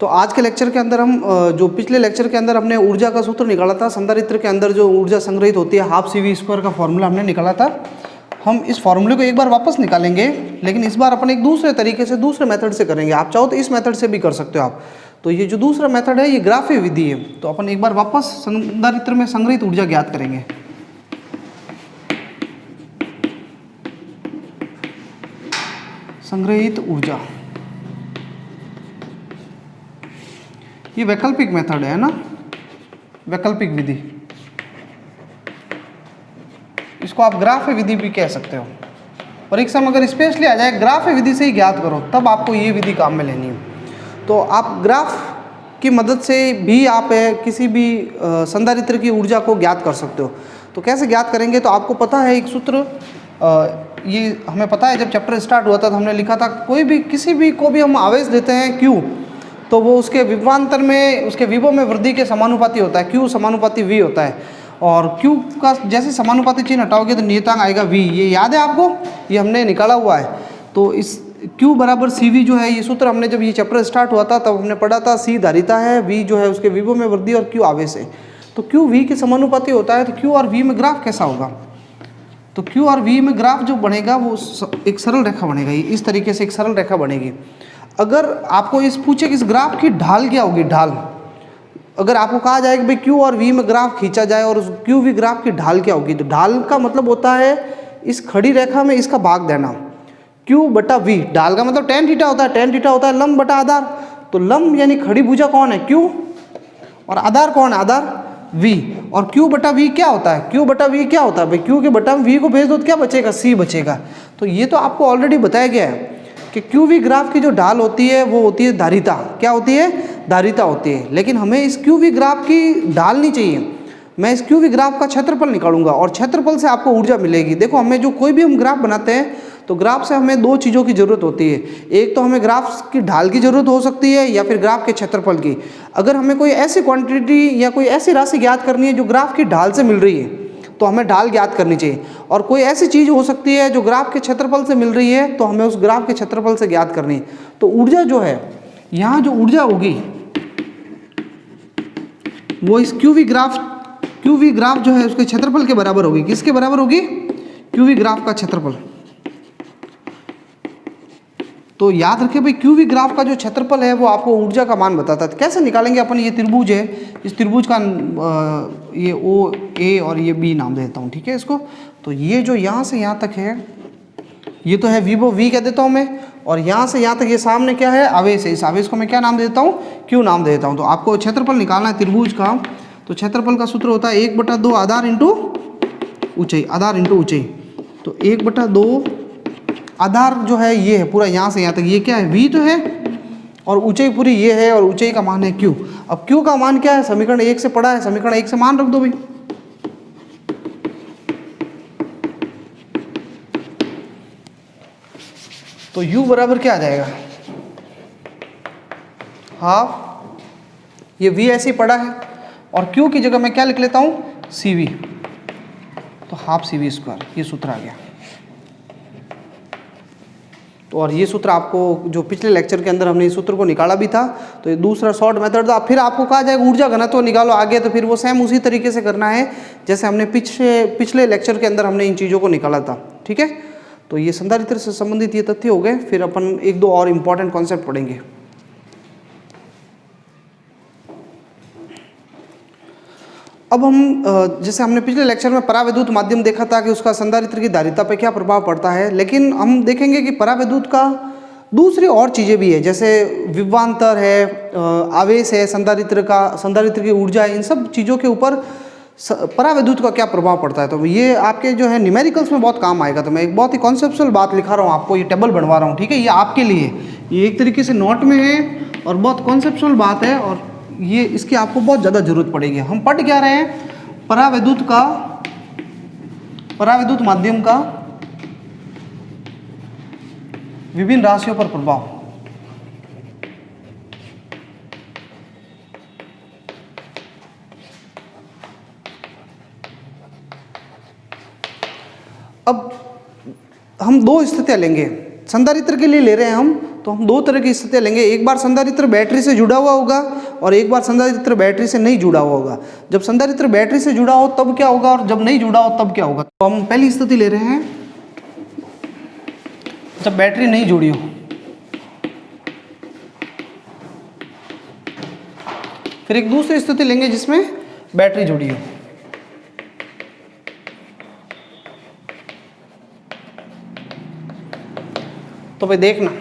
तो आज के लेक्चर के अंदर हम जो पिछले लेक्चर के अंदर हमने ऊर्जा का सूत्र निकाला था, संधारित्र के अंदर जो ऊर्जा संग्रहित होती है हाफ CV² का फॉर्मूला हमने निकाला था। हम इस फॉर्मूले को एक बार वापस निकालेंगे, लेकिन इस बार अपन एक दूसरे तरीके से दूसरे मेथड से करेंगे। आप चाहो तो इस मेथड से भी कर सकते हो आप। तो ये जो दूसरा मेथड है ये ग्राफीय विधि है। तो अपन एक बार वापस संधारित्र में संग्रहित ऊर्जा ज्ञात करेंगे। संग्रहित ऊर्जा, ये वैकल्पिक मेथड है ना, वैकल्पिक विधि, इसको आप ग्राफीय विधि भी कह सकते हो। परीक्षा में अगर स्पेशली आ जाए ग्राफीय विधि से ही ज्ञात करो, तब आपको ये विधि काम में लेनी है। तो आप ग्राफ की मदद से भी आप किसी भी संधारित्र की ऊर्जा को ज्ञात कर सकते हो। तो कैसे ज्ञात करेंगे, तो आपको पता है एक सूत्र, ये हमें पता है जब चैप्टर स्टार्ट हुआ था तो हमने लिखा था कोई भी किसी भी को भी हम आवेश देते हैं Q, तो वो उसके विभवांतर में उसके विभव में वृद्धि के समानुपाती होता है, Q समानुपाती V होता है। और Q का जैसे समानुपाती चिन्ह हटाओगे तो नियतांक आएगा V। ये याद है आपको, ये हमने निकाला हुआ है। तो इस Q बराबर CV जो है, ये सूत्र हमने जब ये चैप्टर स्टार्ट हुआ था तब हमने पढ़ा था। C धारिता है, V जो है उसके विभव में वृद्धि और Q आवेश है। तो Q V के समानुपाती होता है। तो Q और V में ग्राफ कैसा होगा, तो Q और V में ग्राफ जो बनेगा वो एक सरल रेखा बनेगा, इस तरीके से एक सरल रेखा बनेगी। अगर आपको इस पूछे कि इस ग्राफ की ढाल क्या होगी, ढाल, अगर आपको कहा जाए कि भाई Q और V में ग्राफ खींचा जाए और उस Q V ग्राफ की ढाल क्या होगी, तो ढाल का मतलब होता है इस खड़ी रेखा में इसका भाग देना, Q बटा V। ढाल का मतलब tan थीटा होता है, tan थीटा होता है लंब बटा आधार। तो लंब यानी खड़ी भुजा कौन है, Q, और आधार कौन है, आधार V। और Q बटा V क्या होता है, Q बटा V क्या होता है भाई, Q के बटा V को भेज दो तो क्या बचेगा, C बचेगा। तो ये तो आपको ऑलरेडी बताया गया है कि QV ग्राफ की जो ढाल होती है वो होती है धारिता। क्या होती है, धारिता होती है। लेकिन हमें इस QV ग्राफ की ढाल नहीं चाहिए, मैं इस QV ग्राफ का क्षेत्रफल निकालूंगा और क्षेत्रफल से आपको ऊर्जा मिलेगी। देखो हमें जो कोई भी हम ग्राफ बनाते हैं तो ग्राफ से हमें दो चीज़ों की ज़रूरत होती है, एक तो हमें ग्राफ की ढाल की ज़रूरत हो सकती है या फिर ग्राफ के क्षेत्रफल की। अगर हमें कोई ऐसी क्वांटिटी या कोई ऐसी राशि ज्ञात करनी है जो ग्राफ की ढाल से मिल रही है तो हमें ढाल ज्ञात करनी चाहिए, और कोई ऐसी चीज़ हो सकती है जो ग्राफ के क्षेत्रफल से मिल रही है तो हमें उस ग्राफ के क्षेत्रफल से ज्ञात करनी है। तो ऊर्जा जो है, यहाँ जो ऊर्जा होगी वो इस QV ग्राफ जो है उसके क्षेत्रफल के बराबर होगी। किसके बराबर होगी, QV ग्राफ का क्षेत्रफल। तो याद रखें भाई QV ग्राफ का जो क्षेत्रफल है वो आपको ऊर्जा का मान बताता है। कैसे निकालेंगे अपन, ये त्रिभुज है, इस त्रिभुज का ये OA और ये B नाम देता हूँ, ठीक है इसको। तो ये जो यहाँ से यहाँ तक है ये तो है विभव V कह देता हूँ मैं, और यहाँ से यहाँ तक ये सामने क्या है, आवेश है। इस आवेश को मैं क्या नाम देता हूँ, Q नाम देता हूँ। तो आपको क्षेत्रफल निकालना है त्रिभुज का। तो क्षेत्रफल का सूत्र होता है 1/2 आधार इंटू ऊंचाई, आधार इंटू ऊंचाई। तो 1/2 आधार जो है ये है पूरा यहाँ से यहाँ तक, ये क्या है, V तो है, और ऊंचाई पूरी ये है, और ऊंचाई का मान है Q। अब Q का मान क्या है, समीकरण 1 से पढ़ा है, समीकरण 1 से मान रख दो भाई। तो U बराबर क्या आ जाएगा, हाफ, ये V ऐसे ही पढ़ा है, और Q की जगह मैं क्या लिख लेता हूँ, CV। तो हाफ CV², ये सूत्र आ गया। तो और ये सूत्र आपको जो पिछले लेक्चर के अंदर हमने इस सूत्र को निकाला भी था, तो ये दूसरा शॉर्ट मेथड था। फिर आपको कहा जाएगा ऊर्जा घनत्व निकालो आगे, तो फिर वो सेम उसी तरीके से करना है जैसे हमने पिछले लेक्चर के अंदर हमने इन चीज़ों को निकाला था, ठीक है। तो ये संधारित्र से संबंधित ये तथ्य हो गए। फिर अपन एक दो और इम्पॉर्टेंट कॉन्सेप्ट पढ़ेंगे। अब हम जैसे हमने पिछले लेक्चर में परावैद्युत माध्यम देखा था कि उसका संधारित्र की धारिता पर क्या प्रभाव पड़ता है, लेकिन हम देखेंगे कि परावैद्युत का दूसरी और चीज़ें भी है, जैसे विभवांतर है, आवेश है, संधारित्र की ऊर्जा है, इन सब चीज़ों के ऊपर परावैद्युत का क्या प्रभाव पड़ता है। तो ये आपके जो है न्यूमेरिकल्स में बहुत काम आएगा। तो मैं एक बहुत ही कॉन्सेप्चुअल बात लिखा रहा हूँ आपको, ये टेबल बनवा रहा हूँ, ठीक है। ये आपके लिए, ये एक तरीके से नोट में है और बहुत कॉन्सेप्चुअल बात है, और ये इसकी आपको बहुत ज़्यादा जरूरत पड़ेगी। हम पढ़ क्या रहे हैं, परावैद्युत माध्यम का विभिन्न राशियों पर प्रभाव। अब हम दो स्थितियां लेंगे, संधारित्र के लिए ले रहे हैं हम तो हम दो तरह की स्थितियाँ लेंगे, एक बार संधारित्र बैटरी से जुड़ा हुआ होगा और एक बार संधारित्र बैटरी से नहीं जुड़ा हुआ होगा। जब संधारित्र बैटरी से जुड़ा हो तब क्या होगा और जब नहीं जुड़ा हो तब क्या होगा। तो हम पहली स्थिति ले रहे हैं जब बैटरी नहीं जुड़ी हो। फिर एक दूसरी स्थिति लेंगे जिसमें बैटरी जुड़ी हो। तो भाई देखना,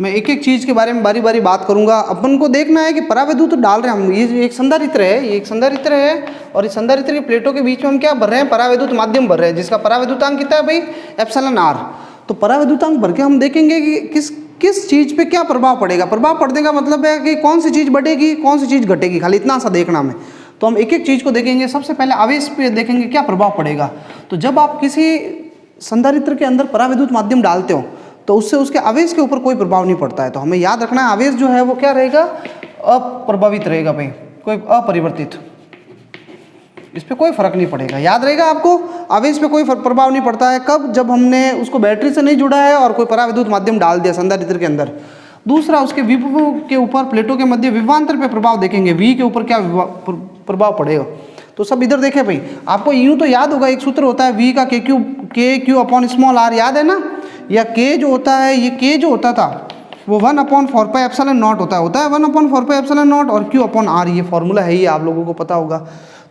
मैं एक एक चीज़ के बारे में बारी बारी बात करूंगा। अपन को देखना है कि परावैद्युत डाल रहे हैं हम, ये एक संधारित्र है, ये एक संधारित्र है और इस संधारित्र की प्लेटों के बीच में हम क्या भर रहे हैं, परावैद्युत माध्यम भर रहे हैं, जिसका परावैद्युतांक कितना है भाई, एप्सिलॉन आर। तो परावैद्युतांक भर के हम देखेंगे कि किस चीज़ पे क्या प्रभाव पड़ेगा। प्रभाव पड़ने का मतलब है कि कौन सी चीज़ बढ़ेगी कौन सी चीज़ घटेगी, खाली इतना सा देखना हमें। तो हम एक एक चीज़ को देखेंगे। सबसे पहले आवेश पे देखेंगे क्या प्रभाव पड़ेगा। तो जब आप किसी संधारित्र के अंदर परावैद्युत माध्यम डालते हो तो उससे उसके आवेश के ऊपर कोई प्रभाव नहीं पड़ता है। तो हमें याद रखना है आवेश जो है वो क्या रहेगा, अप्रभावित रहेगा भाई, कोई अपरिवर्तित, इस पे कोई फर्क नहीं पड़ेगा। याद रहेगा आपको, आवेश पे कोई प्रभाव नहीं पड़ता है। कब, जब हमने उसको बैटरी से नहीं जुड़ा है और कोई परावैद्युत माध्यम डाल दिया संधारित्र के अंदर। दूसरा, उसके विभव के ऊपर, प्लेटों के मध्य विभवांतर पे प्रभाव देखेंगे, वी के ऊपर क्या प्रभाव पड़ेगा। तो सब इधर देखे भाई, आपको यूं तो याद होगा एक सूत्र होता है वी का के क्यू अपॉन स्मॉल आर, याद है ना। या के जो होता है, ये के जो होता था वो 1/4 एप्सिलॉन नॉट होता है 1/4 एप्सिलॉन नॉट और क्यू अपॉन आर, ये फॉर्मूला है, ये आप लोगों को पता होगा।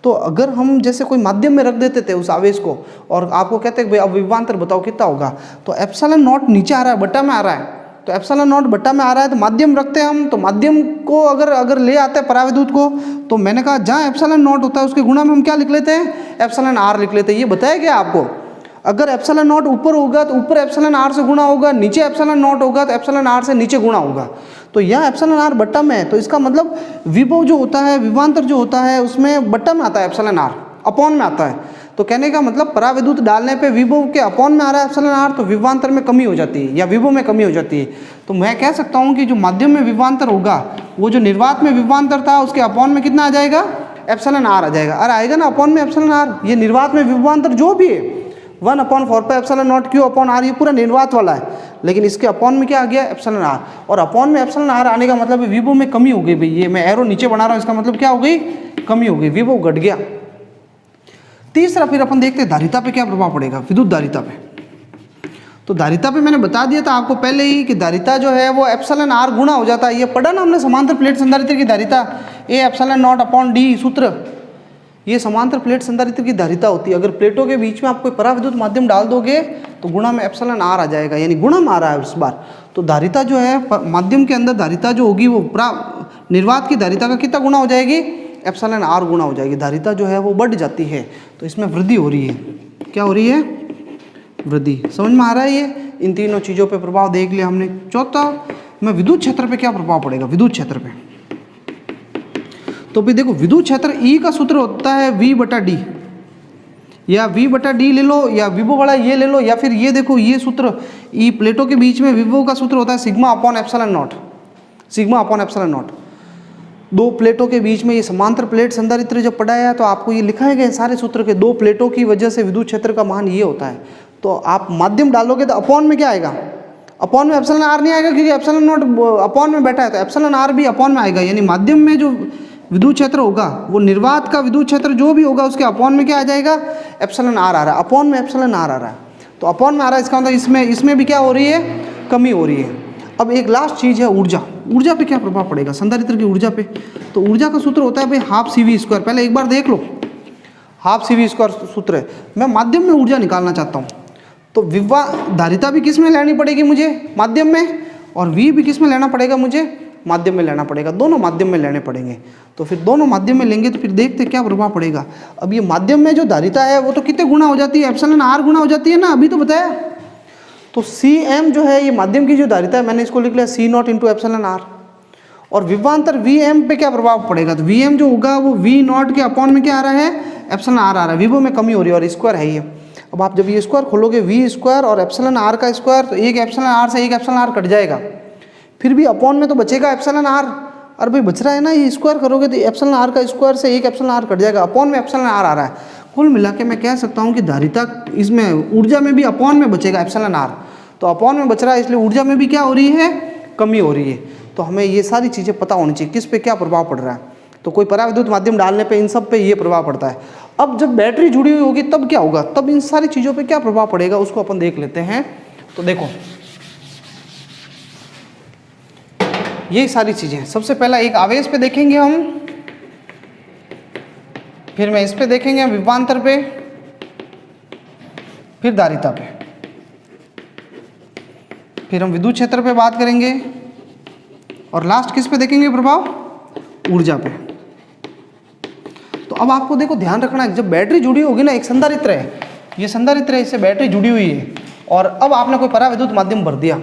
तो अगर हम जैसे कोई माध्यम में रख देते थे उस आवेश को और आपको कहते हैं भाई अब विभवांतर बताओ कितना होगा, तो एप्सिलॉन नॉट नीचे आ रहा है, बट्टा में आ रहा है, तो एप्सिलॉन नॉट बट्टा में आ रहा है, तो माध्यम रखते हैं हम। तो माध्यम को अगर ले आते हैं परावैद्युत को, तो मैंने कहा जहाँ एप्सिलॉन नॉट होता है उसके गुणा में हम क्या लिख लेते हैं, एप्सिलॉन आर लिख लेते हैं। ये बताया गया आपको, अगर एप्सिलॉन नॉट ऊपर होगा तो ऊपर एप्सिलॉन आर से गुणा होगा, नीचे एप्सिलॉन नॉट होगा तो एप्सिलॉन आर से नीचे गुणा होगा। तो यहाँ एप्सिलॉन आर बट्टा में है, तो इसका मतलब विभव जो होता है, विभवांतर जो होता है, उसमें बट्टा में आता है एप्सिलॉन आर, अपॉन में आता है। तो कहने का मतलब परावैद्युत डालने पे विभव के अपॉन में आ रहा है एप्सिलॉन आर, तो विभवांतर में कमी हो जाती है या विभव में कमी हो जाती है। तो मैं कह सकता हूँ कि जो माध्यम में विभवांतर होगा, वो जो निर्वात में विभवांतर था उसके अपॉन में कितना आ जाएगा, एप्सिलॉन आर आ जाएगा। और आएगा ना अपॉन में एप्सिलॉन आर, ये निर्वात में विभवांतर जो भी है 1/4 epsilon naught q upon r, ये पूरा निर्वात वाला है, लेकिन इसके अपॉन में क्या आ गया, एप्सिलॉन आर। और अपॉन में एप्सिलॉन आर आने का मतलब विभव में कमी हो गई भाई, ये मैं एरो नीचे बना रहा हूँ, इसका मतलब क्या हो गई, कमी हो गई, विभव घट गया। तीसरा, फिर अपन देखते हैं धारिता पे क्या प्रभाव पड़ेगा, विद्युत धारिता पे। तो धारिता पे मैंने बता दिया था आपको पहले ही कि धारिता जो है वो एप्सिलॉन आर गुणा हो जाता है। ये पढ़ा ना हमने समांतर प्लेट संधारित्र की धारिता, A epsilon not upon D सूत्र, ये समांतर प्लेट संधारित्र की धारिता होती है। अगर प्लेटों के बीच में आप कोई परावैद्युत माध्यम डाल दोगे तो गुणा में एप्सिलॉन आर आ जाएगा, यानी गुणा में आ रहा है इस बार। तो धारिता जो है माध्यम के अंदर धारिता जो होगी वो निर्वात की धारिता का कितना गुणा हो जाएगी, एप्सिलॉन आर गुणा हो जाएगी। धारिता जो है वो बढ़ जाती है, तो इसमें वृद्धि हो रही है। क्या हो रही है, वृद्धि। समझ में आ रहा है ये, इन तीनों चीज़ों पर प्रभाव देख लिया हमने। चौथा, मैं विद्युत क्षेत्र पर क्या प्रभाव पड़ेगा, विद्युत क्षेत्र पर। तो भी देखो, विद्युत क्षेत्र ई का सूत्र होता है V/D, या V/D ले लो या विभव वाला ये ले लो, या फिर ये देखो ये सूत्र ई प्लेटों के बीच में विभव का सूत्र होता है sigma upon epsilon not, sigma upon epsilon not. दो प्लेटों के बीच में ये समांतर प्लेट संधारित्र जब पढ़ाया तो आपको ये लिखाए गए सारे सूत्र के, दो प्लेटों की वजह से विद्युत क्षेत्र का मान ये होता है। तो आप माध्यम डालोगे तो अपॉन में क्या आएगा, अपॉन में एप्सिलॉन आर नहीं आएगा, क्योंकि एप्सिलॉन नॉट अपॉन में बैठा है, तो एप्सिलॉन आर भी अपॉन में आएगा। यानी माध्यम में जो विद्युत क्षेत्र होगा वो निर्वात का विद्युत क्षेत्र जो भी होगा उसके अपॉन में क्या आ जाएगा, एप्सिलॉन आर आ रहा है, अपॉन में एप्सिलॉन आर आ रहा है। तो अपॉन में आ रहा है, इसका मतलब इसमें भी क्या हो रही है, कमी हो रही है। अब एक लास्ट चीज़ है ऊर्जा। ऊर्जा पे क्या प्रभाव पड़ेगा, संधारित्र की ऊर्जा पे। तो ऊर्जा का सूत्र होता है भाई हाफ CV²। पहले एक बार देख लो, हाफ CV² सूत्र है। मैं माध्यम में ऊर्जा निकालना चाहता हूँ, तो धारिता भी किस में लेनी पड़ेगी मुझे, माध्यम में, और V भी किस में लेना पड़ेगा मुझे, माध्यम में लेना पड़ेगा। दोनों माध्यम में लेने पड़ेंगे। तो फिर दोनों माध्यम में लेंगे तो फिर देखते क्या प्रभाव पड़ेगा। अब ये माध्यम में जो धारिता है वो तो कितने गुणा हो जाती है, एप्सिलॉन आर गुणा हो जाती है ना, अभी तो बताया। तो Cm जो है ये माध्यम की जो धारिता है, मैंने इसको लिख लिया C0 × एप्सिलॉन आर। और विभवांतर Vm पे क्या प्रभाव पड़ेगा, तो Vm जो होगा वो V0 के अपॉन में क्या आ रहा है, एप्सिलॉन आर आ रहा है। विभव में कमी हो रही है और स्क्वायर है ये। अब आप जब ये स्क्वायर खोलोगे V² और एप्सिलॉन आर का स्क्वायर, तो एक एप्सिलॉन आर से एक एप्सिलॉन आर कट जाएगा, फिर भी अपॉन में तो बचेगा एप्सिलॉन आर। और भाई बच रहा है ना, ये स्क्वायर करोगे तो एप्सिलॉन आर का स्क्वायर से एक एप्सिलॉन आर कट जाएगा, अपॉन में एप्सिलॉन आर आ रहा है। कुल मिला के मैं कह सकता हूँ कि धारिता इसमें ऊर्जा में भी अपॉन में बचेगा एप्सिलॉन आर। तो तो अपॉन में बच रहा है, इसलिए ऊर्जा में भी क्या हो रही है, कमी हो रही है। तो हमें ये सारी चीज़ें पता होनी चाहिए किस पे क्या प्रभाव पड़ रहा है। तो कोई पराविद्युत माध्यम डालने पे इन सब पे ये प्रभाव पड़ता है। अब जब बैटरी जुड़ी हुई होगी तब क्या होगा, तब इन सारी चीज़ों पे क्या प्रभाव पड़ेगा उसको अपन देख लेते हैं। तो देखो ये सारी चीज़ें, सबसे पहला एक आवेश पे देखेंगे हम, फिर मैं इस पे देखेंगे हम विभवांतर पे, फिर धारिता पे, फिर हम विद्युत क्षेत्र पे बात करेंगे और लास्ट किस पे देखेंगे प्रभाव, ऊर्जा पे। तो अब आपको देखो ध्यान रखना है, जब बैटरी जुड़ी होगी ना, एक संधारित्र है, ये संधारित्र है, इससे बैटरी जुड़ी हुई है और अब आपने कोई पराविद्युत माध्यम भर दिया,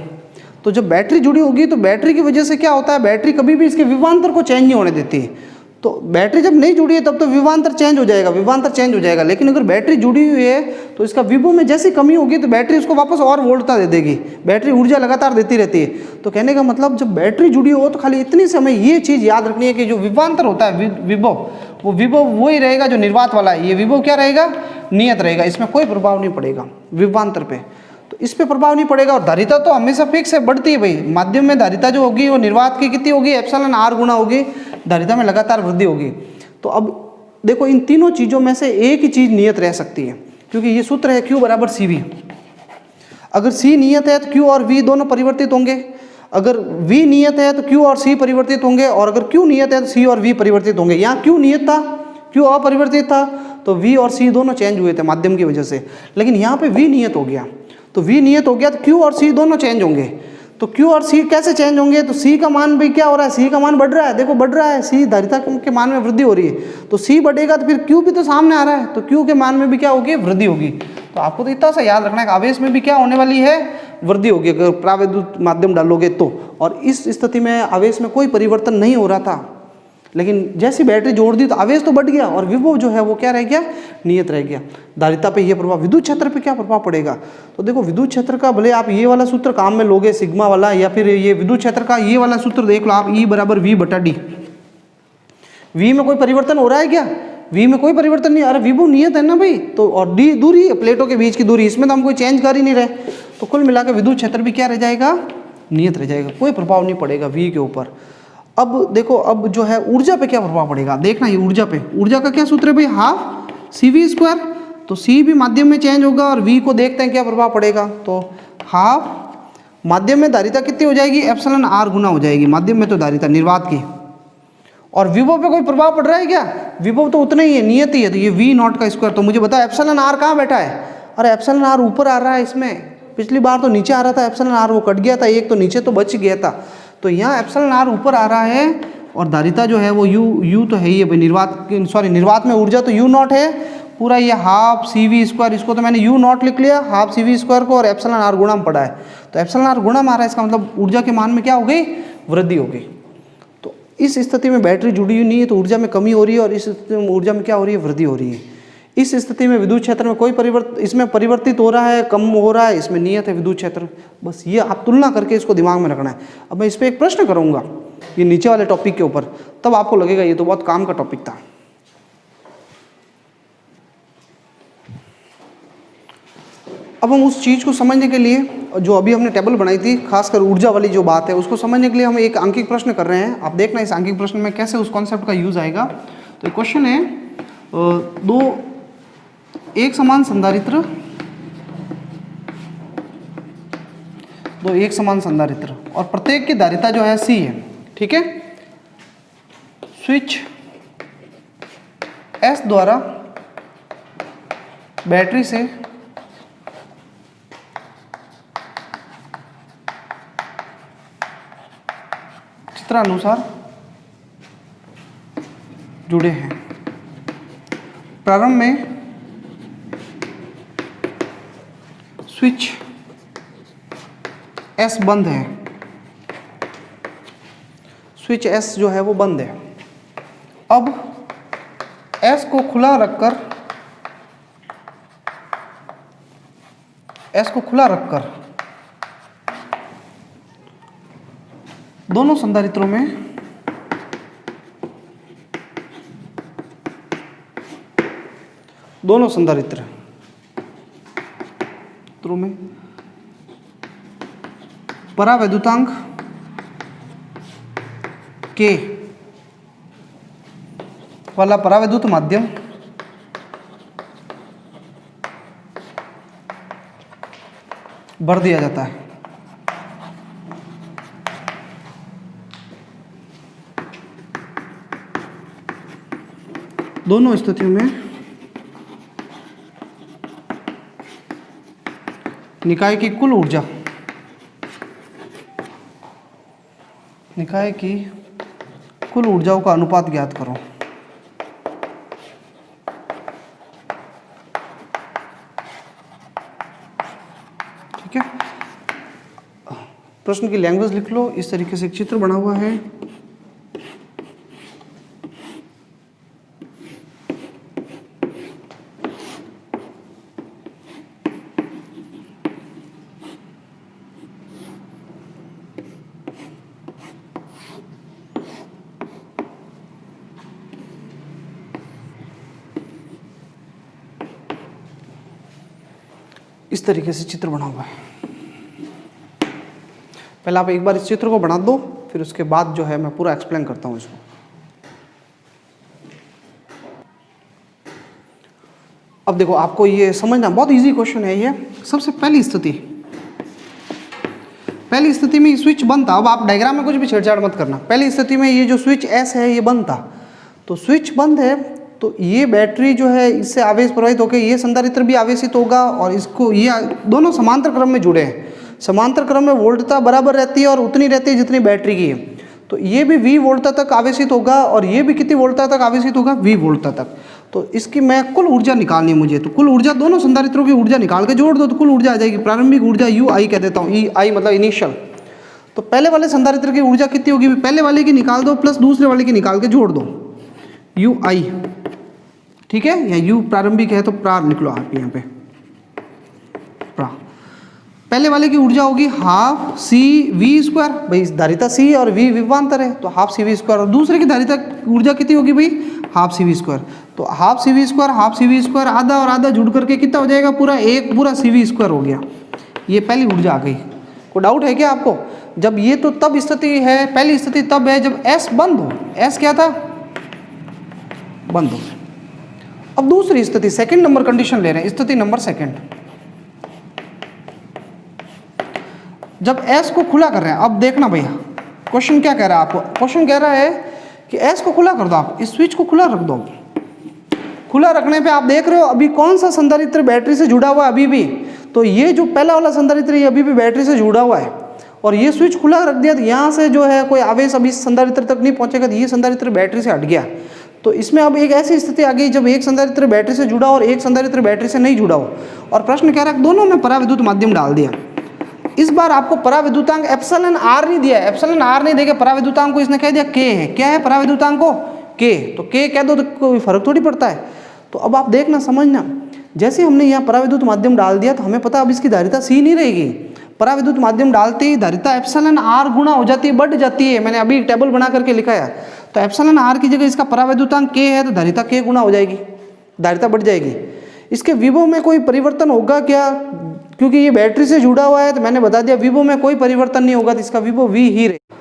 तो जब बैटरी जुड़ी होगी तो बैटरी की वजह से क्या होता है, बैटरी कभी भी इसके विभवांतर को चेंज नहीं होने देती है। तो बैटरी जब नहीं जुड़ी है तब तो विभवांतर चेंज हो जाएगा, विभवांतर चेंज हो जाएगा, लेकिन अगर बैटरी जुड़ी हुई है तो इसका विभव में जैसी कमी होगी तो बैटरी उसको वापस और वोल्टता दे देगी, बैटरी ऊर्जा लगातार देती रहती है। तो कहने का मतलब जब बैटरी जुड़ी हो तो खाली इतनी से हमें ये चीज़ याद रखनी है कि जो विभवांतर होता है विभव, वो विभव वही रहेगा जो निर्वात वाला है, ये विभव क्या रहेगा, नियत रहेगा, इसमें कोई प्रभाव नहीं पड़ेगा विभवांतर पे, तो इस पे प्रभाव नहीं पड़ेगा। और धारिता तो हमेशा फिक्स है, बढ़ती है भाई, माध्यम में धारिता जो होगी वो निर्वात की कितनी होगी, एप्सिलॉन आर गुना होगी, धारिता में लगातार वृद्धि होगी। तो अब देखो इन तीनों चीज़ों में से एक ही चीज़ नियत रह सकती है, क्योंकि ये सूत्र है Q बराबर CV। अगर C नियत है तो Q और V दोनों परिवर्तित होंगे, अगर V नियत है तो Q और C परिवर्तित होंगे, और अगर Q नियत है तो C और V परिवर्तित होंगे। यहाँ Q नियत था, Q अपरिवर्तित था, तो V और C दोनों चेंज हुए थे माध्यम की वजह से, लेकिन यहाँ पे V नियत हो गया, तो V नियत हो गया तो Q और C दोनों चेंज होंगे। तो Q और C कैसे चेंज होंगे, तो C का मान भी क्या हो रहा है, C का मान बढ़ रहा है, देखो बढ़ रहा है, C धारिता के मान में वृद्धि हो रही है, तो C बढ़ेगा तो फिर Q भी तो सामने आ रहा है, तो Q के मान में भी क्या होगी, वृद्धि होगी। तो आपको तो इतना सा याद रखना है कि आवेश में भी क्या होने वाली है, वृद्धि होगी अगर परावैद्युत माध्यम डालोगे तो। और इस स्थिति में आवेश में कोई परिवर्तन नहीं हो रहा था, लेकिन जैसी बैटरी जोड़ दी तो आवेश तो बढ़ गया और विभव जो है वो क्या रह गया, नियत रह गया। धारिता पे ये प्रभाव, विद्युत क्षेत्र पे क्या प्रभाव पड़ेगा, तो देखो विद्युत क्षेत्र का भले आप ये वाला सूत्र काम में लोगे सिग्मा वाला, या फिर ये विद्युत क्षेत्र का ये वाला सूत्र देख लो आप, E बराबर V बटा D। V में कोई परिवर्तन हो रहा है क्या, V में कोई परिवर्तन नहीं, अरे विभव नियत है ना भाई, तो और D दूरी है, प्लेटों के बीच की दूरी, इसमें तो हम कोई चेंज कर ही नहीं रहे, तो कुल मिलाकर विद्युत क्षेत्र भी क्या रह जाएगा, नियत रह जाएगा, कोई प्रभाव नहीं पड़ेगा V के ऊपर। अब देखो अब जो है ऊर्जा पे क्या प्रभाव पड़ेगा, देखना ये ऊर्जा पे, ऊर्जा का क्या सूत्र है भाई, हाफ CV स्क्वायर, तो C भी माध्यम में चेंज होगा और V को देखते हैं क्या प्रभाव पड़ेगा, तो हाफ माध्यम में धारिता कितनी हो जाएगी, एप्सिलॉन R गुना हो जाएगी, माध्यम में तो धारिता निर्वात की, और विभव पे कोई प्रभाव पड़ रहा है क्या, विभव तो उतना ही है, नियत ही है, तो ये V नॉट का स्क्वायर। तो मुझे बताओ एप्सिलॉन R कहाँ बैठा है, अरे एप्सिलॉन R ऊपर आ रहा है, इसमें पिछली बार तो नीचे आ रहा था एप्सिलॉन R, वो कट गया था एक, तो नीचे तो बच गया था, तो यहाँ एप्सिलॉन R ऊपर आ रहा है और धारिता जो है वो U तो है ही है, निर्वात में ऊर्जा तो U नॉट है, पूरा ये हाफ CV स्क्वायर, इसको तो मैंने U नॉट लिख लिया हाफ CV स्क्वायर को, और एप्सिलॉन R गुणा में पड़ा है, तो एप्सिलॉन R गुणा में आ रहा है, इसका मतलब ऊर्जा के मान में क्या हो गई, वृद्धि हो गई। तो इस स्थिति में बैटरी जुड़ी हुई नहीं है तो ऊर्जा में कमी हो रही है, और इस स्थिति में ऊर्जा में क्या हो रही है, वृद्धि हो रही है। इस स्थिति में विद्युत क्षेत्र में कोई इसमें परिवर्तित हो रहा है, कम हो रहा है, इसमें नियत है विद्युत क्षेत्र, बस ये आप तुलना करके इसको दिमाग में रखना है। अब मैं इस पर एक प्रश्न करूंगा ये नीचे वाले टॉपिक के ऊपर, तब आपको लगेगा ये तो बहुत काम का टॉपिक था। अब हम उस चीज़ को समझने के लिए जो अभी हमने टेबल बनाई थी, खासकर ऊर्जा वाली जो बात है उसको समझने के लिए हम एक आंकिक प्रश्न कर रहे हैं। आप देखना इस आंकिक प्रश्न में कैसे उस कॉन्सेप्ट का यूज आएगा। तो क्वेश्चन है दो एक समान संधारित्र, और प्रत्येक की धारिता जो है C है, ठीक है। स्विच S द्वारा बैटरी से चित्रानुसार जुड़े हैं। प्रारंभ में स्विच S बंद है, स्विच S जो है वो बंद है। अब S को खुला रखकर दोनों संधारित्रों में परावैद्युतांक के वाला परावैद्युत माध्यम भर दिया जाता है। दोनों स्थितियों में निकाय की कुल ऊर्जा, निकाय की कुल ऊर्जाओं का अनुपात ज्ञात करो। ठीक है, प्रश्न की लैंग्वेज लिख लो। इस तरीके से एक चित्र बना हुआ है। इस तरीके से चित्र बना हुआ है। पहले आप एक बार इस चित्र को बना दो, फिर उसके बाद जो है मैं पूरा एक्सप्लेन करता हूँ इसको। अब देखो, आपको ये समझना बहुत इजी क्वेश्चन है ये। सबसे पहली स्थिति में स्विच बंद था। अब आप डायग्राम में कुछ भी छेड़छाड़ मत करना। पहली स्थिति में ये जो स्विच एस है ये बंद था, तो स्विच बंद है तो ये बैटरी जो है इससे आवेश प्रवाहित होकर ये संधारित्र भी आवेशित होगा और इसको, ये दोनों समांतर क्रम में जुड़े हैं। समांतर क्रम में वोल्टता बराबर रहती है और उतनी रहती है जितनी बैटरी की है। तो ये भी V वोल्टता तक आवेशित होगा और ये भी कितनी वोल्टता तक आवेशित होगा, V वोल्टता तक। तो इसकी मैं कुल ऊर्जा निकालनी है मुझे। तो कुल ऊर्जा, दोनों संधारित्रों की ऊर्जा निकाल के जोड़ दो तो कुल ऊर्जा आ जाएगी। प्रारंभिक ऊर्जा UI कह देता हूँ, EI मतलब इनिशियल। तो पहले वाले संधारित्र की ऊर्जा कितनी होगी, पहले वाले की निकाल दो प्लस दूसरे वाले की निकाल के जोड़ दो, UI। ठीक है, या U प्रारंभिक है तो प्रार लिख लो आप यहाँ पे, प्रा। पहले वाले की ऊर्जा होगी हाफ CV², भाई धारिता C और V विभवांतर है तो हाफ CV²। और दूसरे की धारिता ऊर्जा कितनी होगी भाई, हाफ CV²। तो हाफ CV², आधा और आधा जुड़ करके कितना हो जाएगा, पूरा CV² हो गया। ये पहली ऊर्जा आ गई। कोई डाउट है क्या आपको? जब ये तो तब स्थिति है, पहली स्थिति तब है जब S बंद हो। S क्या था, बंद हो। अब दूसरी स्थिति, सेकंड नंबर कंडीशन ले रहे हैं, स्थिति नंबर सेकंड। जब S को खुला कर रहे हैं, अब देखना भैया क्वेश्चन क्या कह रहा है आपको। क्वेश्चन कह रहा है कि S को खुला कर दो, आप इस स्विच को खुला रख दो। खुला रखने पे आप देख रहे हो अभी कौन सा संधारित्र बैटरी से जुड़ा हुआ है, अभी भी। तो ये जो पहला वाला संधारित्र ये अभी भी बैटरी से जुड़ा हुआ है और ये स्विच खुला रख दिया तो यहाँ से जो है कोई आवेश अभी संधारित्र तक नहीं पहुंचेगा, तो ये संधारित्र बैटरी से हट गया। तो इसमें अब एक ऐसी स्थिति आ गई जब एक संधारित्र बैटरी से जुड़ा और एक संधारित्र बैटरी से नहीं जुड़ा हो, और प्रश्न कह रहा है दोनों में पराविद्युत माध्यम डाल दिया। इस बार आपको पराविद्युतांक एप्सिलॉन r नहीं दिया है, एप्सिलॉन r नहीं देके पराविद्युतांक को इसने कह दिया k है। क्या है पराविद्युतांक को, k। तो k कह दो तो कोई फर्क थोड़ी पड़ता है। तो अब आप देखना, समझना, जैसे हमने यहाँ पराविद्युत माध्यम डाल दिया तो हमें पता अब इसकी धारिता C नहीं रहेगी। पराविद्युत माध्यम डालते ही धारिता एप्सिलॉन r गुना हो जाती है, बढ़ जाती है। मैंने अभी टेबल बना करके लिखा है। तो एप्सिलॉन r की जगह इसका पराविद्युतांक k है तो धारिता k गुना हो जाएगी, धारिता बढ़ जाएगी। इसके विभव में कोई परिवर्तन होगा क्या, क्योंकि ये बैटरी से जुड़ा हुआ है तो मैंने बता दिया विभव में कोई परिवर्तन नहीं होगा, तो इसका विभव V ही रहेगा।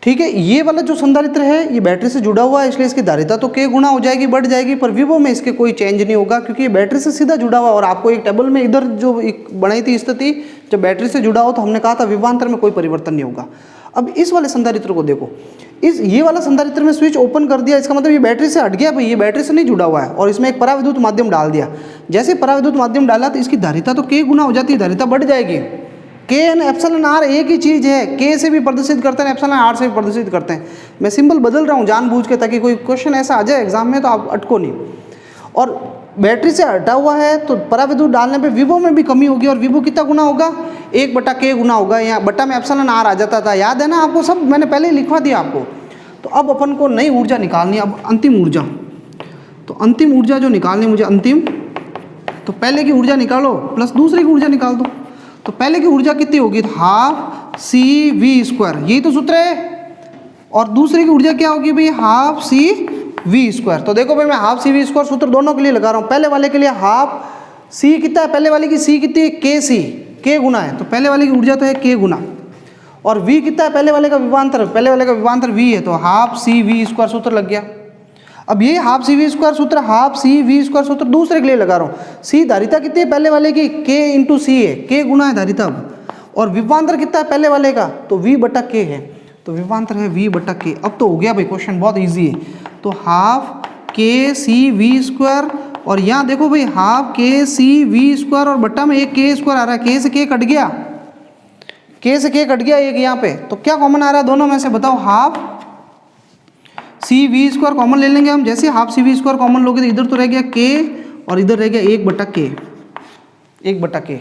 ठीक है, ये वाला जो संधारित्र है ये बैटरी से जुड़ा हुआ है इसलिए इसकी धारिता तो k गुना हो जाएगी, बढ़ जाएगी, पर विभव में इसके कोई चेंज नहीं होगा क्योंकि ये बैटरी से सीधा जुड़ा हुआ है। और आपको एक टेबल में इधर जो एक बनाई थी स्थिति, जब बैटरी से जुड़ा हो तो हमने कहा था विभवांतर में कोई परिवर्तन नहीं होगा। अब इस वाले संधारित्र को देखो, ये वाला संधारित्र में स्विच ओपन कर दिया, इसका मतलब ये बैटरी से हट गया भाई, ये बैटरी से नहीं जुड़ा हुआ है और इसमें एक पराविद्युत माध्यम डाल दिया। जैसे पराविद्युत माध्यम डाला तो इसकी धारिता तो k गुना हो जाती है, धारिता बढ़ जाएगी। k एन एप्सिलॉन r एक ही चीज़ है, k से भी प्रदर्शित करते हैं, एप्सिलॉन r से भी प्रदर्शित करते हैं। मैं सिंबल बदल रहा हूँ जानबूझ के ताकि कोई क्वेश्चन ऐसा आ जाए एग्जाम में तो आप अटको नहीं। और बैटरी से हटा हुआ है तो पराविद्युत डालने पे विभव में भी कमी होगी और विभव कितना गुना होगा, 1/k गुना होगा। यहाँ बट्टा में एप्सिलॉन r आ जाता था, याद है ना आपको, सब मैंने पहले ही लिखवा दिया आपको। तो अब अपन को नई ऊर्जा निकालनी है, अब अंतिम ऊर्जा। तो अंतिम ऊर्जा जो निकालनी मुझे, अंतिम, तो पहले की ऊर्जा निकालो प्लस दूसरे की ऊर्जा निकाल दो। तो पहले की ऊर्जा कितनी होगी, हाफ CV², यही तो सूत्र है। और दूसरे की ऊर्जा क्या होगी भाई, हाफ CV²। तो देखो भाई मैं हाफ CV² सूत्र दोनों के लिए लगा रहा हूँ। पहले वाले के लिए हाफ C कितना है, पहले वाले की C कितनी है, KC। k गुना है, तो पहले वाले की ऊर्जा तो है k गुना, और v कितना है पहले वाले का विभवांतर, पहले वाले का विभवांतर v है, तो हाफ सी वी स्क्वायर सूत्र लग गया। अब ये हाफ सी वी स्क्वायर सूत्र, हाफ सी वी स्क्वायर सूत्र दूसरे के लिए लगा रहा हूँ। सी धारिता कितनी है पहले वाले की, k इंटू सी है, k गुना है धारिता, और विभवांतर कितना है पहले वाले का, तो v बटा k है, तो विभवांतर है v बटा k। अब तो हो गया भाई, क्वेश्चन बहुत ईजी है। तो half k c v square, और यहाँ देखो भाई half k c v square और बट्टा में एक k स्क्वायर आ रहा है, k से k कट गया, k से k कट गया एक यहाँ पे, तो क्या कॉमन आ रहा है दोनों में से बताओ, half c v square common ले लेंगे हम। जैसे half c v square common लोगे तो इधर तो रह गया k और इधर रह गया 1/k, 1/k।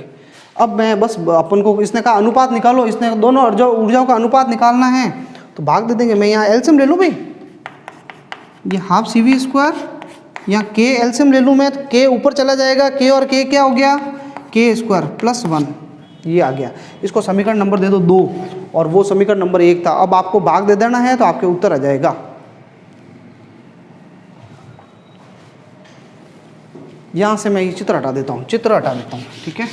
अब मैं बस अपन को इसने कहा अनुपात निकालो, इसने दोनों ऊर्जाओं का अनुपात निकालना है, तो भाग दे देंगे। मैं यहाँ एलसीएम ले लूँ भाई, ये हाफ सी वी स्क्वायर, यहाँ k एलसीएम ले लूँ मैं, तो k ऊपर चला जाएगा, k और k क्या हो गया, k स्क्वायर प्लस 1, ये आ गया। इसको समीकरण नंबर दे दो 2, और वो समीकरण नंबर 1 था। अब आपको भाग दे देना है तो आपके उत्तर आ जाएगा। यहाँ से मैं ये चित्र हटा देता हूँ, चित्र हटा देता हूँ, ठीक है।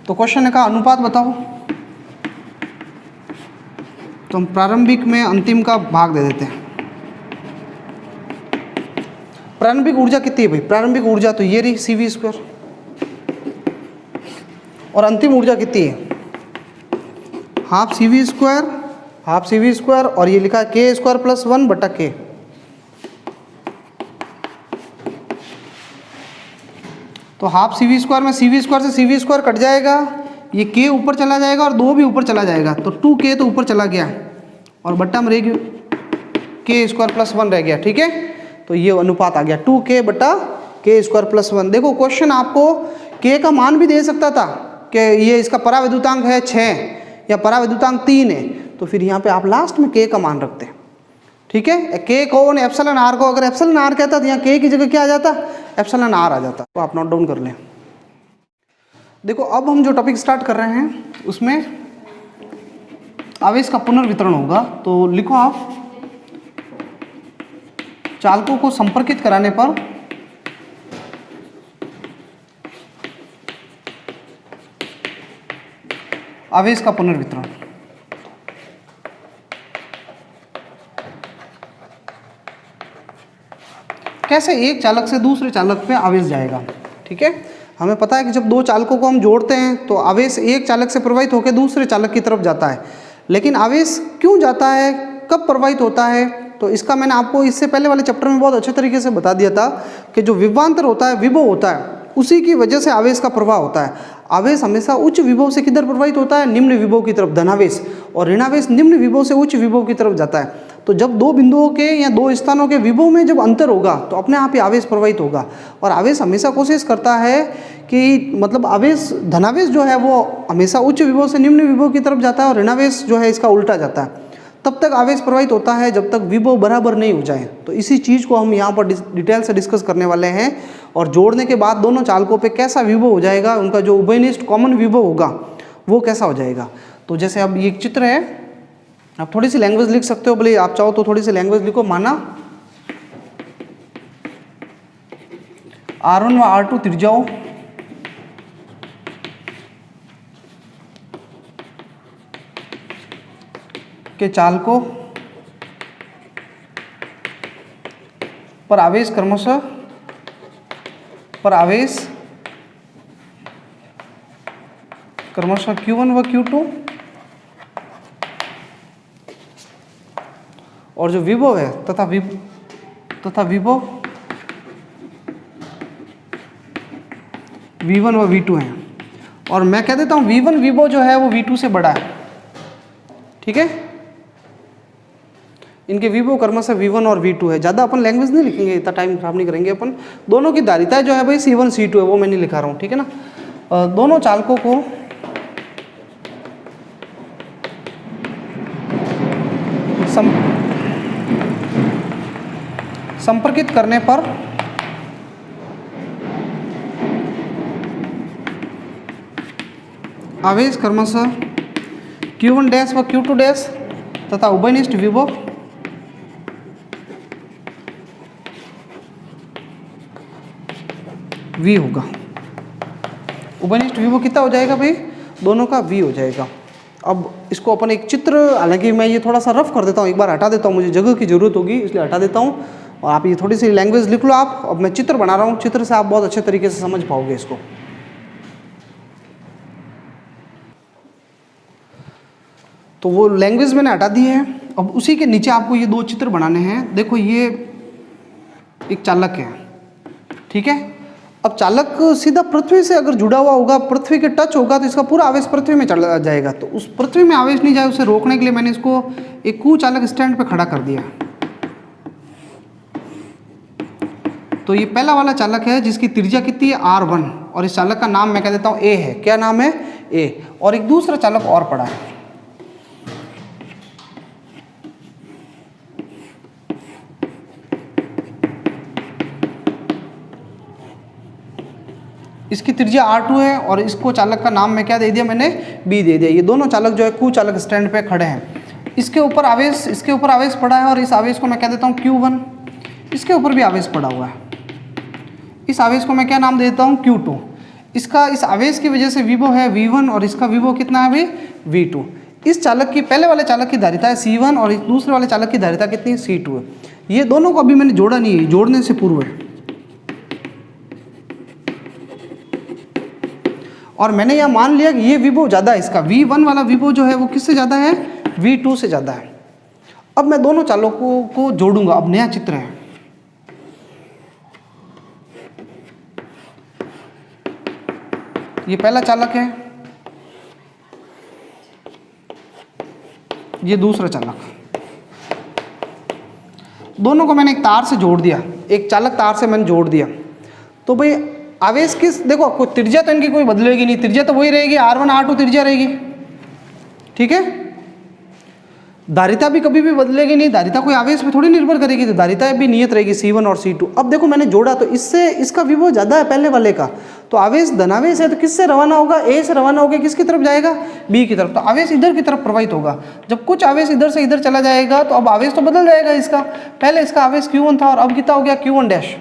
तो क्वेश्चन ने कहा अनुपात बताओ, तो हम प्रारंभिक में अंतिम का भाग दे देते हैं। प्रारंभिक ऊर्जा कितनी है भाई, प्रारंभिक ऊर्जा तो ये रही सी वी स्क्वायर, और अंतिम ऊर्जा कितनी है, half c v square, half c v square, और ये लिखा है k स्क्वायर प्लस 1/k। तो हाफ सी वी स्क्वायर में सी वी स्क्वायर से सी वी स्क्वायर कट जाएगा, ये k ऊपर चला जाएगा और 2 भी ऊपर चला जाएगा, तो 2k तो ऊपर चला गया, और बट्टा में रहेगी k स्क्वायर प्लस 1 रह गया, ठीक है। तो ये अनुपात आ गया 2k बटा k स्क्वायर प्लस 1। देखो क्वेश्चन आपको k का मान भी दे सकता था कि ये इसका परावैद्युतांक है 6 या परावैद्युतांक 3 है, तो फिर यहाँ पे आप लास्ट में k का मान रखते, ठीक है। k कौन, एप्सिलॉन आर को, अगर एप्सिलॉन आर कहता तो यहाँ k की जगह क्या आ जाता, एप्सिलॉन आर आ जाता। तो आप नोट डाउन कर लें। देखो अब हम जो टॉपिक स्टार्ट कर रहे हैं उसमें आवेश का पुनर्वितरण होगा। तो लिखो आप, चालकों को संपर्कित कराने पर आवेश का पुनर्वितरण। कैसे एक चालक से दूसरे चालक पे आवेश जाएगा, ठीक है। हमें पता है कि जब दो चालकों को हम जोड़ते हैं तो आवेश एक चालक से प्रवाहित होकर दूसरे चालक की तरफ जाता है, लेकिन आवेश क्यों जाता है, कब प्रवाहित होता है, तो इसका मैंने आपको इससे पहले वाले चैप्टर में बहुत अच्छे तरीके से बता दिया था कि जो विभवांतर होता है, विभव होता है, उसी की वजह से आवेश का प्रवाह होता है। आवेश हमेशा उच्च विभव से किधर प्रवाहित होता है, निम्न विभव की तरफ, धनावेश, और ऋणावेश निम्न विभव से उच्च विभव की तरफ जाता है। तो जब दो बिंदुओं के या दो स्थानों के विभव में जब अंतर होगा तो अपने आप ही आवेश प्रवाहित होगा। और आवेश हमेशा कोशिश करता है कि मतलब आवेश, धनावेश जो है वो हमेशा उच्च विभव से निम्न विभव की तरफ जाता है, और ऋणावेश जो है इसका उल्टा जाता है। तब तक आवेश प्रवाहित होता है जब तक विभव बराबर नहीं हो जाए। तो इसी चीज़ को हम यहाँ पर डिटेल से डिस्कस करने वाले हैं, और जोड़ने के बाद दोनों चालकों पे कैसा विभव हो जाएगा, उनका जो उभयनिष्ठ कॉमन विभव होगा वो कैसा हो जाएगा। तो जैसे अब ये एक चित्र है, आप थोड़ी सी लैंग्वेज लिख सकते हो, भले आप चाहो तो थोड़ी सी लैंग्वेज लिखो। माना R1 व R2 त्रिज्याओं के चालकों पर आवेश क्रमशः Q1 व Q2, और जो विभव है तथा विभव V1 व V2 है। और मैं कह देता हूँ V1 विभव जो है वो V2 से बड़ा है, ठीक है। इनके विभव क्रमशः V1 और V2 है। ज़्यादा अपन लैंग्वेज नहीं लिखेंगे, इतना टाइम खराब नहीं करेंगे अपन। दोनों की धारिता जो है भाई C1 C2 है, वो मैं नहीं लिखा रहा हूँ, ठीक है ना। दोनों चालकों को संपर्कित करने पर आवेश क्रमशः Q1 डैश व Q2 डैश तथा उभयनिष्ठ विभव V होगा। उभयनिष्ठ विभव कितना हो जाएगा भाई, दोनों का v हो जाएगा। अब इसको अपन एक चित्र, हालांकि मैं ये थोड़ा सा रफ कर देता हूँ, एक बार हटा देता हूँ, मुझे जगह की ज़रूरत होगी इसलिए हटा देता हूँ, और आप ये थोड़ी सी लैंग्वेज लिख लो आप। अब मैं चित्र बना रहा हूँ, चित्र से आप बहुत अच्छे तरीके से समझ पाओगे इसको। तो वो लैंग्वेज मैंने हटा दी है। अब उसी के नीचे आपको ये दो चित्र बनाने हैं। देखो ये एक चालक है, ठीक है। अब चालक सीधा पृथ्वी से अगर जुड़ा हुआ होगा, पृथ्वी के टच होगा, तो इसका पूरा आवेश पृथ्वी में चला जाएगा। तो उस पृथ्वी में आवेश नहीं जाए उसे रोकने के लिए मैंने इसको एक कुचालक स्टैंड पे खड़ा कर दिया। तो ये पहला वाला चालक है जिसकी त्रिज्या कितनी है r1, और इस चालक का नाम मैं कह देता हूँ a है। क्या नाम है, a। और एक दूसरा चालक और पड़ा है, इसकी त्रिज्या r2 है, और इसको चालक का नाम मैं क्या दे दिया, मैंने b दे दिया। ये दोनों चालक जो है कुचालक स्टैंड पे खड़े हैं। इसके ऊपर आवेश पड़ा है, और इस आवेश को मैं कह देता हूँ q1। इसके ऊपर भी आवेश पड़ा हुआ है, इस आवेश को मैं क्या नाम देता हूँ, q2। इसका इस आवेश की वजह से विभव है v1, और इसका विभव कितना है भाई, v2। इस चालक की, पहले वाले चालक की धारिता है c1, और इस दूसरे वाले चालक की धारिता कितनी है, c2 है। ये दोनों को अभी मैंने जोड़ा नहीं है, जोड़ने से पूर्व है। और मैंने यह मान लिया कि ये विभव ज़्यादा है, इसका v1 वाला विभव जो है वो किससे ज़्यादा है, v2 से ज़्यादा है। अब मैं दोनों चालकों को जोड़ूंगा। अब नया चित्र है, ये पहला चालक है, ये दूसरा चालक। दोनों को मैंने एक तार से जोड़ दिया, एक चालक तार से मैंने जोड़ दिया। तो भाई आवेश किस, देखो कोई त्रिज्या तो इनकी कोई बदलेगी नहीं, त्रिज्या तो वही रहेगी, r1 r2 त्रिज्या रहेगी, ठीक है। धारिता भी कभी भी बदलेगी नहीं, धारिता कोई आवेश पे थोड़ी निर्भर करेगी, तो धारिता भी नियत रहेगी c1 और c2। अब देखो मैंने जोड़ा, तो इससे इसका विभव ज़्यादा है पहले वाले का, तो आवेश धनावेश है, तो किससे रवाना होगा, a से रवाना होकर किसकी तरफ जाएगा, b की तरफ। तो आवेश इधर की तरफ प्रवाहित होगा। जब कुछ आवेश इधर से इधर चला जाएगा तो अब आवेश तो बदल जाएगा इसका। पहले इसका आवेश q1 था और अब कितना हो गया, q1 डैश।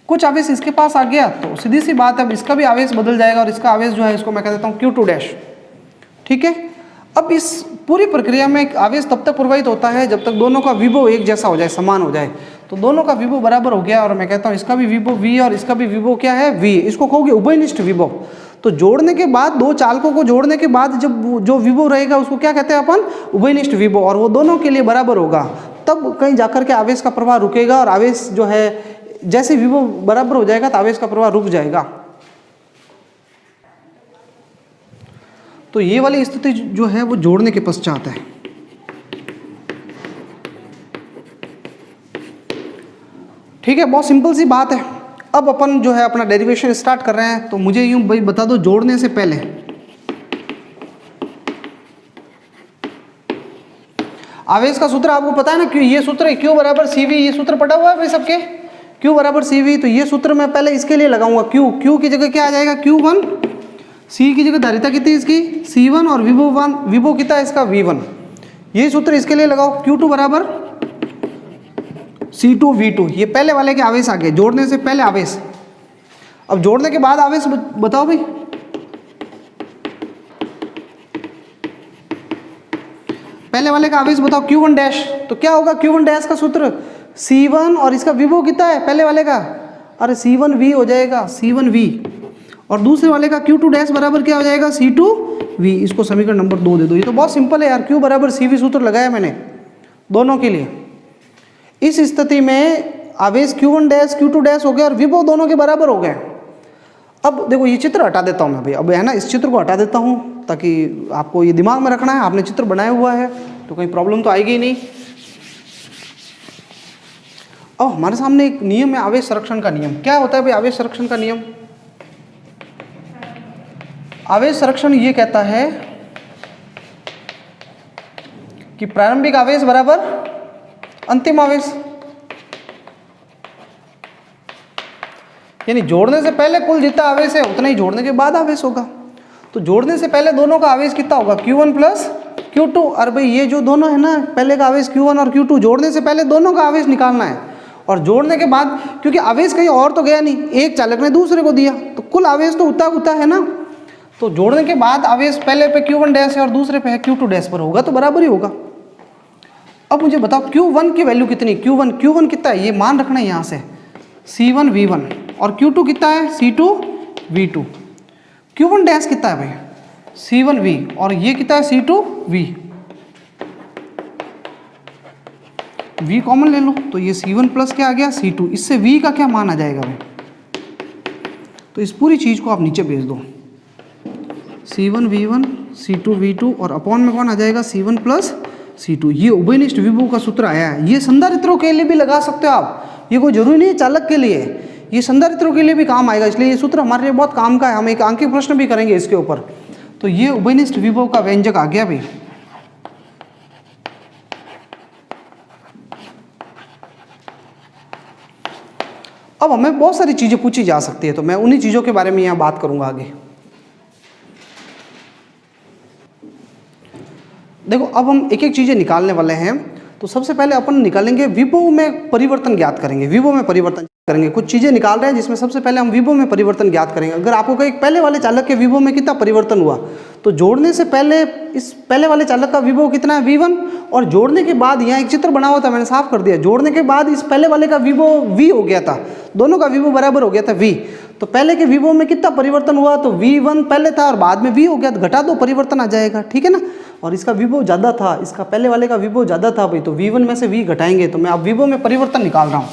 कुछ आवेश इसके पास आ गया तो सीधी सी बात है, अब इसका भी आवेश बदल जाएगा, और इसका आवेश जो है इसको मैं कह देता हूँ q2 डैश, ठीक है। अब इस पूरी प्रक्रिया में आवेश तब तक प्रवाहित होता है जब तक दोनों का विभव एक जैसा हो जाए, समान हो जाए। तो दोनों का विभव बराबर हो गया, और मैं कहता हूँ इसका भी विभव v और इसका भी विभव क्या है, v। इसको कहोगे उभयनिष्ठ विभव। तो जोड़ने के बाद, दो चालकों को जोड़ने के बाद जब जो विभव रहेगा उसको क्या कहते हैं अपन, उभयनिष्ठ विभव, और वो दोनों के लिए बराबर होगा। तब कहीं जाकर के आवेश का प्रवाह रुकेगा, और आवेश जो है जैसे विभव बराबर हो जाएगा तो आवेश का प्रवाह रुक जाएगा। तो ये वाली स्थिति जो है वो जोड़ने के पश्चात है। ठीक है, बहुत सिंपल सी बात है। अब अपन जो है अपना डेरिवेशन स्टार्ट कर रहे हैं। तो मुझे यूं भाई बता दो, जोड़ने से पहले आवेश का सूत्र आपको पता है ना, ये सूत्र है Q बराबर CV। ये सूत्र पढ़ा हुआ है भाई सबके, Q बराबर CV। तो ये सूत्र मैं पहले इसके लिए लगाऊंगा, Q की जगह क्या आ जाएगा, Q1। C की जगह धारिता कितनी इसकी, C1, और विभव कितना है इसका, V1। ये सूत्र इसके लिए लगाओ, Q2 बराबर C2 V2। ये पहले वाले के आवेश आ गए, जोड़ने से पहले आवेश। अब जोड़ने के बाद आवेश बताओ भाई। पहले वाले का आवेश बताओ, Q1 डैश। तो क्या होगा Q1 डैश का सूत्र, C1 और इसका विभव कितना है पहले वाले का, अरे C1 V हो जाएगा, C1 V। और दूसरे वाले का Q2 डैश बराबर क्या हो जाएगा, C2 V। इसको समीकरण नंबर 2 दे दो। ये तो बहुत सिंपल है यार, Q बराबर CV सूत्र लगाया मैंने दोनों के लिए। इस स्थिति में आवेश Q1 डैश Q2 डैश हो गया और विभव दोनों के बराबर हो गए। अब देखो ये चित्र हटा देता हूँ मैं भाई, अब है ना, इस चित्र को हटा देता हूँ ताकि आपको ये दिमाग में रखना है। आपने चित्र बनाया हुआ है तो कहीं प्रॉब्लम तो आएगी ही नहीं। अब हमारे सामने एक नियम है, आवेश संरक्षण का नियम। क्या होता है भाई आवेश संरक्षण का नियम? आवेश संरक्षण ये कहता है कि प्रारंभिक आवेश बराबर अंतिम आवेश, यानी जोड़ने से पहले कुल जितना आवेश है उतना ही जोड़ने के बाद आवेश होगा। तो जोड़ने से पहले दोनों का आवेश कितना होगा, Q1 प्लस Q2। और भाई ये जो दोनों है ना, पहले का आवेश Q1 और Q2, जोड़ने से पहले दोनों का आवेश निकालना है। और जोड़ने के बाद, क्योंकि आवेश कहीं और तो गया नहीं, एक चालक ने दूसरे को दिया, तो कुल आवेश तो उतना है ना। तो जोड़ने के बाद आवेश पहले पे Q1 डैश है और दूसरे पे है Q2 डैश पर, होगा तो बराबर ही होगा। अब मुझे बताओ Q1 की वैल्यू कितनी, Q1 कितना है ये मान रखना है यहाँ से, C1 V1, और Q2 कितना है C2 V2। Q1 डैश कितना है भाई, C1 V, और ये कितना है C2 V। V कॉमन ले लो तो ये C1 प्लस क्या आ गया C2, इससे V का क्या मान आ जाएगा भाई, तो इस पूरी चीज़ को आप नीचे भेज दो, C1 V1 C2 V2 और अपॉन में कौन आ जाएगा C1 प्लस C2। ये उभयनिष्ठ विभव का सूत्र आया है। ये संधारित्रों के लिए भी लगा सकते हो आप, ये कोई जरूरी नहीं है चालक के लिए, ये संधारित्रों के लिए भी काम आएगा, इसलिए ये सूत्र हमारे लिए बहुत काम का है। हम एक अंकीय प्रश्न भी करेंगे इसके ऊपर। तो ये उभयनिष्ठ विभव का व्यंजक आ गया भाई। अब हमें बहुत सारी चीज़ें पूछी जा सकती है, तो मैं उन्हीं चीज़ों के बारे में यहाँ बात करूँगा आगे। देखो अब हम एक एक चीज़ें निकालने वाले हैं। तो सबसे पहले अपन निकालेंगे विभव में परिवर्तन ज्ञात करेंगे, विभव में परिवर्तन करेंगे। कुछ चीज़ें निकाल रहे हैं जिसमें सबसे पहले हम विभव में परिवर्तन ज्ञात करेंगे। अगर आपको कहीं पहले वाले चालक के विभव में कितना परिवर्तन हुआ, तो जोड़ने से पहले इस पहले वाले चालक का विभव कितना है V1, और जोड़ने के बाद यहाँ एक चित्र बना हुआ था मैंने साफ कर दिया, जोड़ने के बाद इस पहले वाले का विभव V हो गया था, दोनों का विभव बराबर हो गया था V। तो पहले के विभव में कितना परिवर्तन हुआ, तो V1 पहले था और बाद में V हो गया, तो घटा दो परिवर्तन आ जाएगा, ठीक है ना। और इसका विभव ज़्यादा था, इसका पहले वाले का विभव ज़्यादा था भाई, तो V1 में से V घटाएंगे। तो मैं अब विभव में परिवर्तन निकाल रहा हूँ।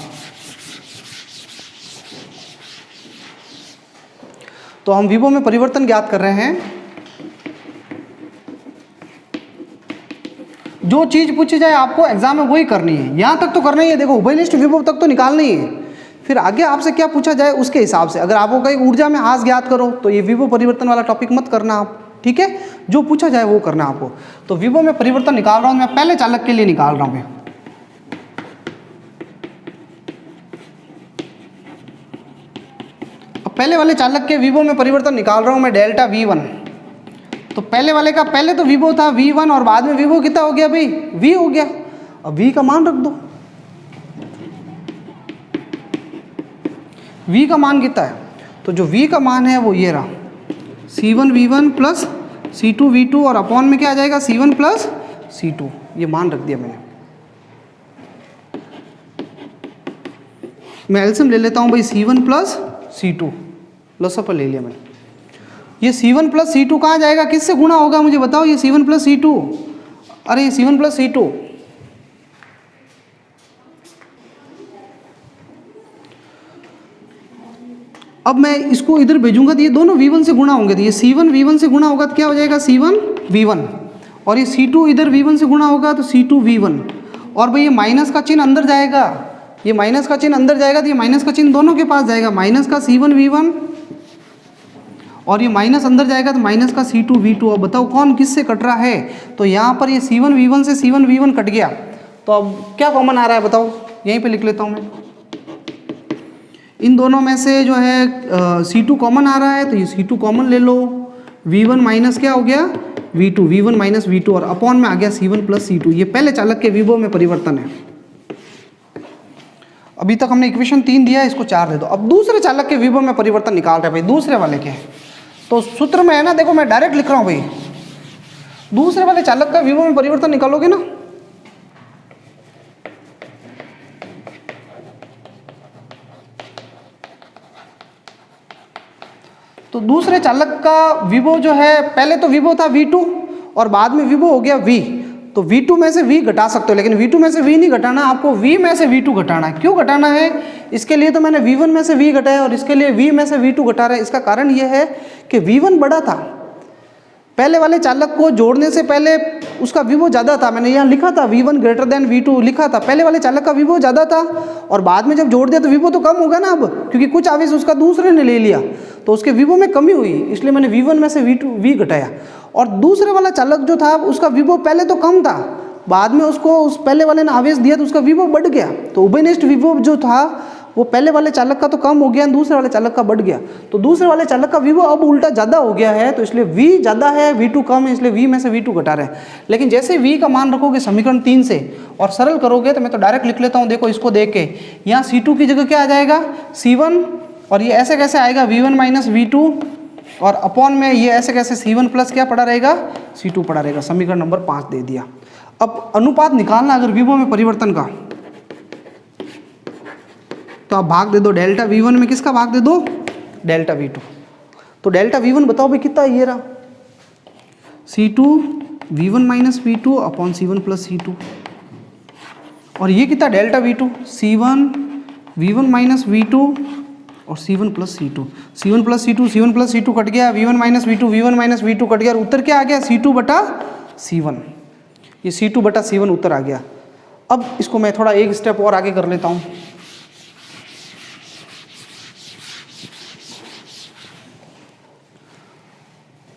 तो हम विभव में परिवर्तन ज्ञात कर रहे हैं। जो चीज़ पूछी जाए आपको एग्जाम में वही करनी है, यहाँ तक तो करना ही है। देखो उभयनिष्ठ विभव तक तो निकालना ही है, फिर आगे आपसे क्या पूछा जाए उसके हिसाब से। अगर आपको कहीं ऊर्जा में ह्रास ज्ञात करो तो ये विभव परिवर्तन वाला टॉपिक मत करना आप, ठीक है। जो पूछा जाए वो करना आपको। तो विभव में परिवर्तन निकाल रहा हूँ मैं, पहले चालक के लिए निकाल रहा हूँ मैं। अब पहले वाले चालक के विभव में परिवर्तन निकाल रहा हूँ मैं, डेल्टा V1। तो पहले वाले का पहले तो विभव था V1 और बाद में विभव कितना हो गया भाई, V हो गया। अब V का मान रख दो, V का मान कितना है, तो जो V का मान है वो ये रहा, C1 V1 plus C2 V2 और अपॉन में क्या आ जाएगा C1 प्लस C2। ये मान रख दिया मैंने। मैं एलसीएम ले लेता हूँ भाई, C1 प्लस C2 प्लस पर ले लिया मैंने। ये C1 प्लस C2 कहाँ जाएगा, किससे गुणा होगा मुझे बताओ। ये C1 प्लस C2, अरे ये C1 प्लस C2, अब मैं इसको इधर भेजूंगा तो ये दोनों V1 से गुणा होंगे, तो ये C1 V1 से गुणा होगा तो क्या हो जाएगा C1 V1, और ये C2 इधर V1 से गुणा होगा तो C2 V1। और भाई ये माइनस का चिन्ह अंदर जाएगा, ये माइनस का चिन्ह अंदर जाएगा तो ये माइनस का चिन्ह दोनों के पास जाएगा, माइनस का C1 V1 और ये माइनस अंदर जाएगा तो माइनस का C2 V2। अब बताओ कौन किससे कट रहा है, तो यहाँ पर ये C1 V1 से C1 V1 कट गया, तो अब क्या कॉमन आ रहा है बताओ, यहीं पे लिख लेता हूँ मैं। इन दोनों में से जो है C2 कॉमन आ रहा है, तो ये C2 कॉमन ले लो। V1 माइनस क्या हो गया V2, V1 माइनस V2 और अपॉन में आ गया C1 प्लस C2। ये पहले चालक के विभव में परिवर्तन है। अभी तक हमने इक्वेशन 3 दिया है, इसको 4 दे दो। अब दूसरे चालक के विभव में परिवर्तन निकाल रहे हैं भाई, दूसरे वाले के। तो सूत्र में है ना, देखो मैं डायरेक्ट लिख रहा हूँ भाई, दूसरे वाले चालक का विभव में परिवर्तन निकालोगे ना, तो दूसरे चालक का विभव जो है, पहले तो विभव था V2 और बाद में विभव हो गया V। तो V2 में से V घटा सकते हो, लेकिन V2 में से V नहीं घटाना, आपको V में से V2 घटाना है। क्यों घटाना है, इसके लिए तो मैंने V1 में से V घटाया और इसके लिए V में से V2 घटा रहे हैं। इसका कारण यह है कि V1 बड़ा था, पहले वाले चालक को जोड़ने से पहले उसका विभव ज़्यादा था। मैंने यहाँ लिखा था V1 ग्रेटर देन V2 लिखा था, पहले वाले चालक का विभव ज़्यादा था और बाद में जब जोड़ दिया तो विभव तो कम होगा ना अब, क्योंकि कुछ आवेश उसका दूसरे ने ले लिया, तो उसके विभव में कमी हुई, इसलिए मैंने V1 में से V घटाया। और दूसरे वाला चालक जो था उसका विभव पहले तो कम था, बाद में उसको उस पहले वाले ने आवेश दिया तो उसका विभव बढ़ गया। तो उभयनिष्ठ विभव जो था वो पहले वाले चालक का तो कम हो गया, दूसरे वाले चालक का बढ़ गया। तो दूसरे वाले चालक का विभव अब उल्टा ज़्यादा हो गया है, तो इसलिए V ज़्यादा है V2 कम है, इसलिए V में से V2 घटा रहे हैं। लेकिन जैसे V का मान रखोगे समीकरण 3 से और सरल करोगे, तो मैं तो डायरेक्ट लिख लेता हूँ, देखो इसको देख के, यहाँ C2 की जगह क्या आ जाएगा C1, और ये ऐसे कैसे आएगा V1 माइनस V2 और अपॉन में ये ऐसे कैसे C1 प्लस क्या पड़ा रहेगा, C2 पड़ा रहेगा। समीकरण नंबर 5 दे दिया। अब अनुपात निकालना अगर विभव में परिवर्तन का, तो आप भाग दे दो डेल्टा V1 में, किसका भाग दे दो, डेल्टा V2। तो डेल्टा V1 बताओ भाई कितना, ये रहा C2 V1 minus V2 upon C1 plus C2, और ये कितना delta V2 C1 V1 minus V2 और C1 plus C2, C1 plus C2, C1 plus C2 cut गया, V1 minus V2, V1 minus V2 cut गया, और उत्तर क्या आ गया, C2 बटा C1। ये C2 बटा C1 उत्तर आ गया। अब इसको मैं थोड़ा एक स्टेप और आगे कर लेता हूँ।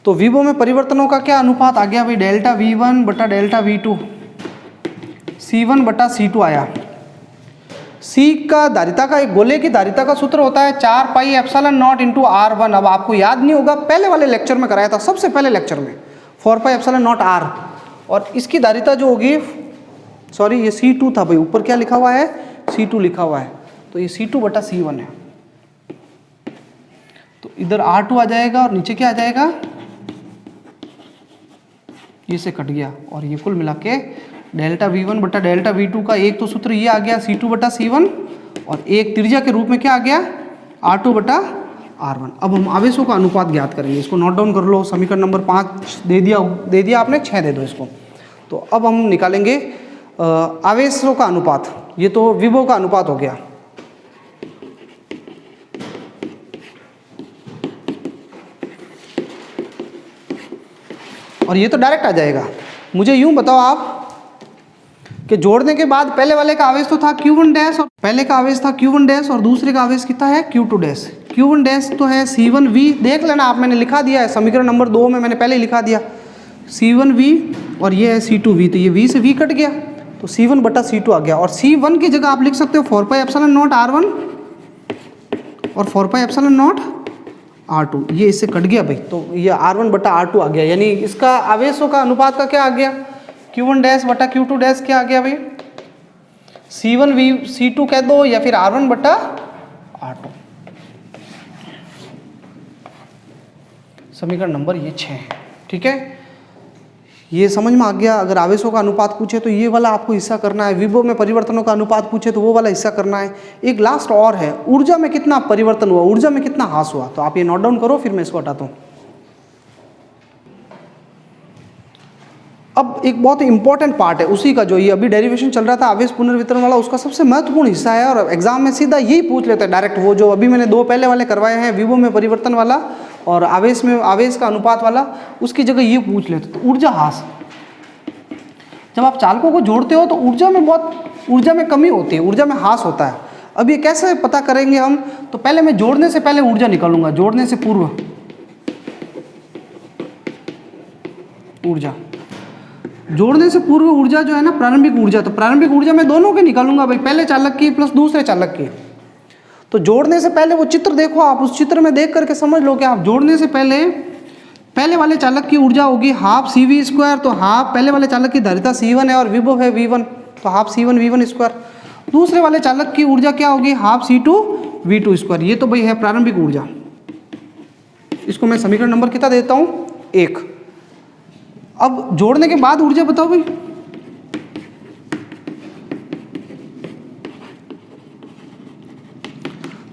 तो विभव में परिवर्तनों का क्या अनुपात आ गया भाई, डेल्टा V1 बटा डेल्टा V2, C1 बटा C2 आया। C का धारिता का, एक गोले की धारिता का सूत्र होता है 4 pi epsilon not into R1। अब आपको याद नहीं होगा, पहले वाले लेक्चर में कराया था, सबसे पहले लेक्चर में 4 पाई एप्सिलॉन नॉट R। और इसकी धारिता जो होगी, सॉरी ये C2 था भाई, ऊपर क्या लिखा हुआ है, C2 लिखा हुआ है, तो ये C2 बटा C1 है। तो इधर R2 आ जाएगा और नीचे क्या आ जाएगा, ये से कट गया, और ये कुल मिला के डेल्टा V1 बटा डेल्टा V2 का एक तो सूत्र ये आ गया C2 बटा C1, और एक त्रिज्या के रूप में क्या आ गया, R2 बटा R1। अब हम आवेशों का अनुपात ज्ञात करेंगे, इसको नोट डाउन कर लो। समीकरण नंबर 5 दे दिया आपने, 6 दे दो इसको। तो अब हम निकालेंगे आवेशों का अनुपात, ये तो विभव का अनुपात हो गया। और ये तो डायरेक्ट आ जाएगा। मुझे यूं बताओ आप कि जोड़ने के बाद पहले वाले का आवेश तो था Q1 डैश, और पहले का आवेश था Q1 डैश, और दूसरे का आवेश कितना है Q2 डैश। Q1 डैश तो है C1V, देख लेना आप, मैंने लिखा दिया है समीकरण नंबर 2 में, मैंने पहले ही लिखा दिया C1V, और ये है C2V, तो ये V से V कट गया, तो C1 बटा C2 आ गया। और C1 की जगह आप लिख सकते हो 4 पाई एप्सिलॉन नॉट R1 और 4 पाई एप्सिलॉन नॉट R2, ये इससे कट गया भाई, तो ये R1 बटा R2 आ गया। यानी इसका आवेशों का अनुपात का क्या आ गया, Q1 डैश बटा Q2 डैश क्या आ गया भाई, C1V C2 कह दो, या फिर R1 बटा R2। समीकरण नंबर ये 6 है, ठीक है। ये समझ में आ गया। अगर आवेशों का अनुपात पूछे तो ये वाला आपको हिस्सा करना है, विभव में परिवर्तनों का अनुपात पूछे तो वो वाला हिस्सा करना है। एक लास्ट और है, ऊर्जा में कितना परिवर्तन हुआ, ऊर्जा में कितना ह्रास हुआ, तो आप ये नोट डाउन करो, फिर मैं इसको हटाता हूँ। अब एक बहुत इंपॉर्टेंट पार्ट है उसी का, जो ये अभी डेरिवेशन चल रहा था आवेश पुनर्वितरण वाला, उसका सबसे महत्वपूर्ण हिस्सा है, और एग्जाम में सीधा यही पूछ लेते हैं डायरेक्ट। वो जो अभी मैंने 2 पहले वाले करवाए हैं, विभव में परिवर्तन वाला और आवेश में आवेश का अनुपात वाला, उसकी जगह ये पूछ लेते। तो ऊर्जा ह्रास, जब आप चालकों को जोड़ते हो तो ऊर्जा में कमी होती है, ऊर्जा में ह्रास होता है। अब ये कैसे पता करेंगे हम, तो पहले मैं जोड़ने से पहले ऊर्जा निकालूंगा, जोड़ने से पूर्व ऊर्जा, जोड़ने से पूर्व ऊर्जा जो है ना, प्रारंभिक ऊर्जा, तो प्रारंभिक ऊर्जा मैं दोनों के निकालूंगा भाई, पहले चालक की प्लस दूसरे चालक की। तो जोड़ने से पहले वो चित्र देखो आप, उस चित्र में देख करके समझ लो कि आप जोड़ने से पहले वाले चालक की ऊर्जा होगी हाफ CV², तो हाफ पहले वाले चालक की धारिता C1 है और विभव है V1, तो हाफ C1 V1²। दूसरे वाले चालक की ऊर्जा क्या होगी, हाफ C2 V2²। ये तो भाई है प्रारंभिक ऊर्जा। इसको मैं समीकरण नंबर कितना देता हूँ, 1। अब जोड़ने के बाद ऊर्जा बताओ भाई,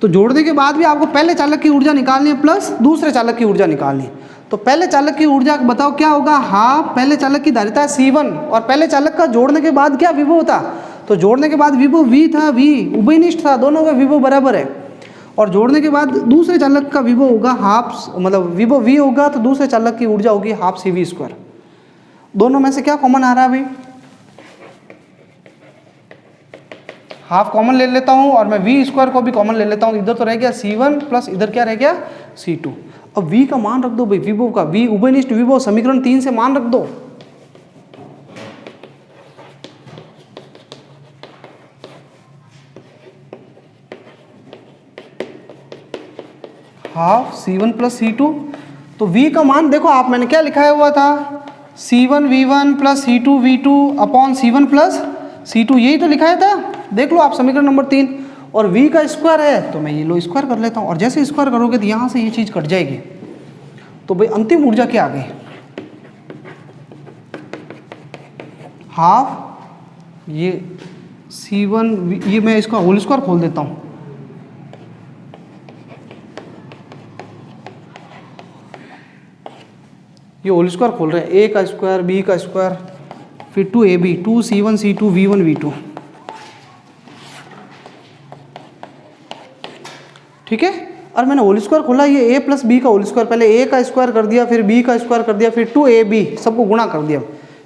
तो जोड़ने के बाद भी आपको पहले चालक की ऊर्जा निकालनी है प्लस दूसरे चालक की ऊर्जा निकालनी है। तो पहले चालक की ऊर्जा बताओ क्या होगा, हाफ पहले चालक की धारिता है C1, और पहले चालक का जोड़ने के बाद क्या विभव था, तो जोड़ने के बाद विभव V था, V उभयनिष्ठ था, दोनों का विभव बराबर है। और जोड़ने के बाद दूसरे चालक का विभव होगा हाफ, मतलब विभव V होगा, तो दूसरे चालक की ऊर्जा होगी हाफ CV²। दोनों में से क्या कॉमन आ रहा है भाई, हाफ कॉमन ले लेता हूं, और मैं V² को भी कॉमन ले लेता हूं। इधर तो रह गया C1 प्लस इधर क्या रह गया C2। अब V का मान रख दो भाई, विभव का, V उभयनिष्ठ विभव, समीकरण 3 से मान रख दो। हाफ C1 प्लस C2, तो V का मान देखो आप, मैंने क्या लिखाया हुआ था, C1 V1 plus C2 V2 upon C1 plus C2, यही तो लिखाया था। देख लो आप समीकरण नंबर 3, और V का स्क्वायर है तो मैं ये लो स्क्वायर कर लेता हूँ, और जैसे स्क्वायर करोगे तो यहाँ से ये चीज़ कट जाएगी, तो भाई अंतिम ऊर्जा क्या आ गई, हाफ ये C1, ये मैं इसका होल स्क्वायर खोल देता हूँ, ये होल स्क्वायर खोल रहे हैं, A का स्क्वायर B का स्क्वायर फिर 2AB 2C1 C2 V1 V2, ठीक है। और मैंने होल स्क्वायर खोला, ये A प्लस B का होल स्क्वायर, पहले A का स्क्वायर कर दिया, फिर B का स्क्वायर कर दिया, फिर 2AB सबको गुणा कर दिया,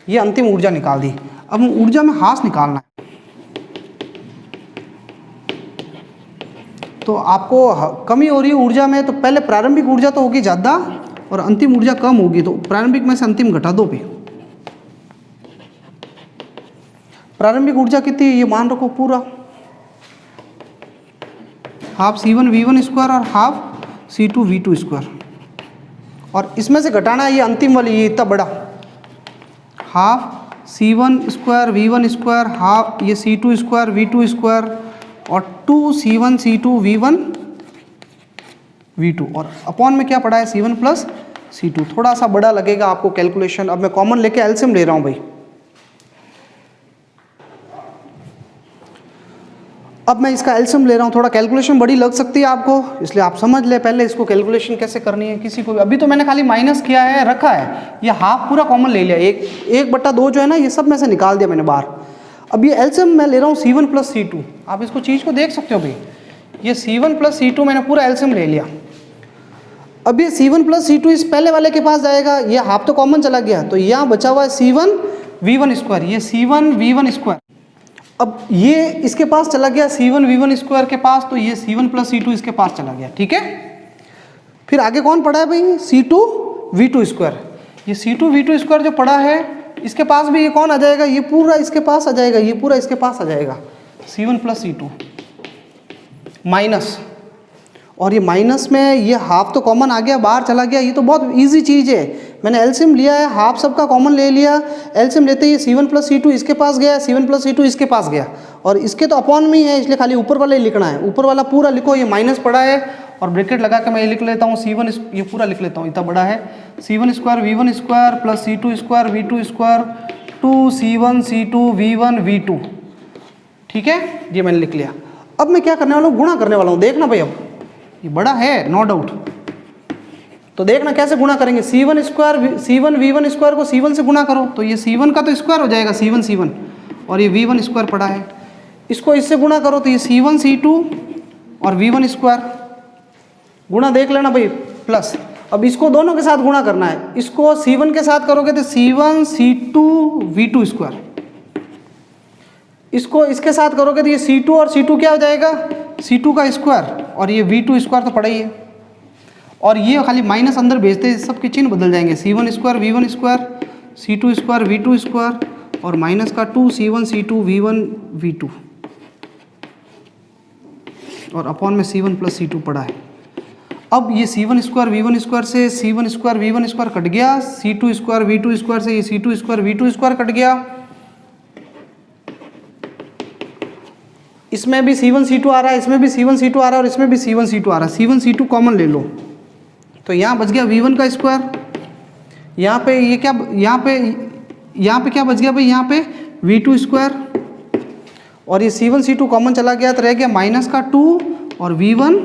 ये अंतिम ऊर्जा निकाल दी। अब ऊर्जा में हास निकालना है, तो आपको कमी हो रही है ऊर्जा में, तो पहले प्रारंभिक ऊर्जा तो होगी ज़्यादा और अंतिम ऊर्जा कम होगी, तो प्रारंभिक में से अंतिम घटा दो भी। प्रारंभिक ऊर्जा कितनी है ये मान रखो पूरा, हाफ C1 V1 स्क्वायर और हाफ C2 V2 स्क्वायर, और इसमें से घटाना है ये अंतिम वाली, ये इतना बड़ा half C1 square V1 square, half ये C2 स्क्वायर V2 स्क्वायर और 2C1 C2 V1 V2, और अपॉन में क्या पड़ा है C1 प्लस C2, थोड़ा सा बड़ा लगेगा आपको कैलकुलेशन। अब मैं कॉमन लेके एलसीएम ले रहा हूँ भाई। अब मैं इसका एलसीएम ले रहा हूँ, थोड़ा कैलकुलेशन बड़ी लग सकती है आपको, इसलिए आप समझ ले पहले इसको कैलकुलेशन कैसे करनी है किसी को भी। अभी तो मैंने खाली माइनस किया है, रखा है, ये हाफ पूरा कॉमन ले लिया, 1/2 जो है ना ये सब में से निकाल दिया मैंने बाहर। अब ये एलसीएम मैं ले रहा हूँ C1 प्लस C2, आप इसको चीज़ को देख सकते हो भाई, ये C1 प्लस C2 मैंने पूरा एलसीएम ले लिया। अब ये C1 प्लस C2 इस पहले वाले के पास जाएगा, ये हाफ तो कॉमन चला गया, तो यहाँ बचा हुआ है C1 V1 स्क्वायर, ये C1 V1 स्क्वायर। अब ये इसके पास चला गया C1 V1 स्क्वायर के पास, तो ये C1 प्लस C2 इसके पास चला गया, ठीक है। फिर आगे कौन पड़ा है भाई, C2 V2 स्क्वायर, ये C2 V2 स्क्वायर जो पड़ा है इसके पास भी ये कौन आ जाएगा, ये पूरा इसके पास आ जाएगा, ये पूरा इसके पास आ जाएगा, C1 प्लस C2 माइनस, और ये माइनस में ये हाफ तो कॉमन आ गया, बाहर चला गया, ये तो बहुत इजी चीज़ है। मैंने एलसीएम लिया है, हाफ सबका कॉमन ले लिया, एलसीएम लेते ही C1 प्लस C2 इसके पास गया, C1 प्लस C2 इसके पास गया, और इसके तो अपॉन में ही है, इसलिए खाली ऊपर वाला ही लिखना है, ऊपर वाला पूरा लिखो, ये माइनस पड़ा है, और ब्रैकेट लगा के मैं ये लिख लेता हूँ C1, ये पूरा लिख लेता हूँ, इतना बड़ा है C1 square V1 square plus C2 square V2 square 2C1 C2 V1 V2, ठीक है, ये मैंने लिख लिया। अब मैं क्या करने वाला हूँ, गुणा करने वाला हूँ, देखना भाई, अब ये बड़ा है नो डाउट, तो देखना कैसे गुणा करेंगे, C1 V1 स्क्वायर को C1 से गुणा करो, तो ये C1 का तो स्क्वायर हो जाएगा C1 और ये V1 स्क्वायर पड़ा है, इसको इससे गुणा करो तो ये C1 C2 और V1 स्क्वायर, गुणा देख लेना भाई, प्लस। अब इसको दोनों के साथ गुणा करना है, इसको C1 के साथ करोगे तो C1 C2 V2 स्क्वायर, इसको इसके साथ करोगे तो ये C2 और C2 क्या हो जाएगा, C2 का स्क्वायर, और ये V2 स्क्वायर तो पड़ा ही है, और ये खाली माइनस अंदर भेजते सब के चिन्ह बदल जाएंगे, C1 square V1 square C2 square V2 square और माइनस का 2C1 C2 V1 V2 और अपॉन में C1 प्लस C2 पड़ा है। अब ये C1 स्क्वायर V1 स्क्वायर से C1 square V1 square cut गया, C2 स्क्वायर V2 स्क्वायर से ये C2 square V2 square cut गया, इसमें भी C1 C2 आ रहा है, इसमें भी C1 C2 आ रहा है और इसमें भी C1 C2 आ रहा है, C1 C2 कॉमन ले लो, तो यहाँ बच गया V1 का स्क्वायर, यहाँ पे ये क्या, यहाँ पे क्या बच गया भाई, यहाँ पे V2 स्क्वायर, और ये C1 C2 कॉमन चला गया तो रह गया माइनस का 2 और V1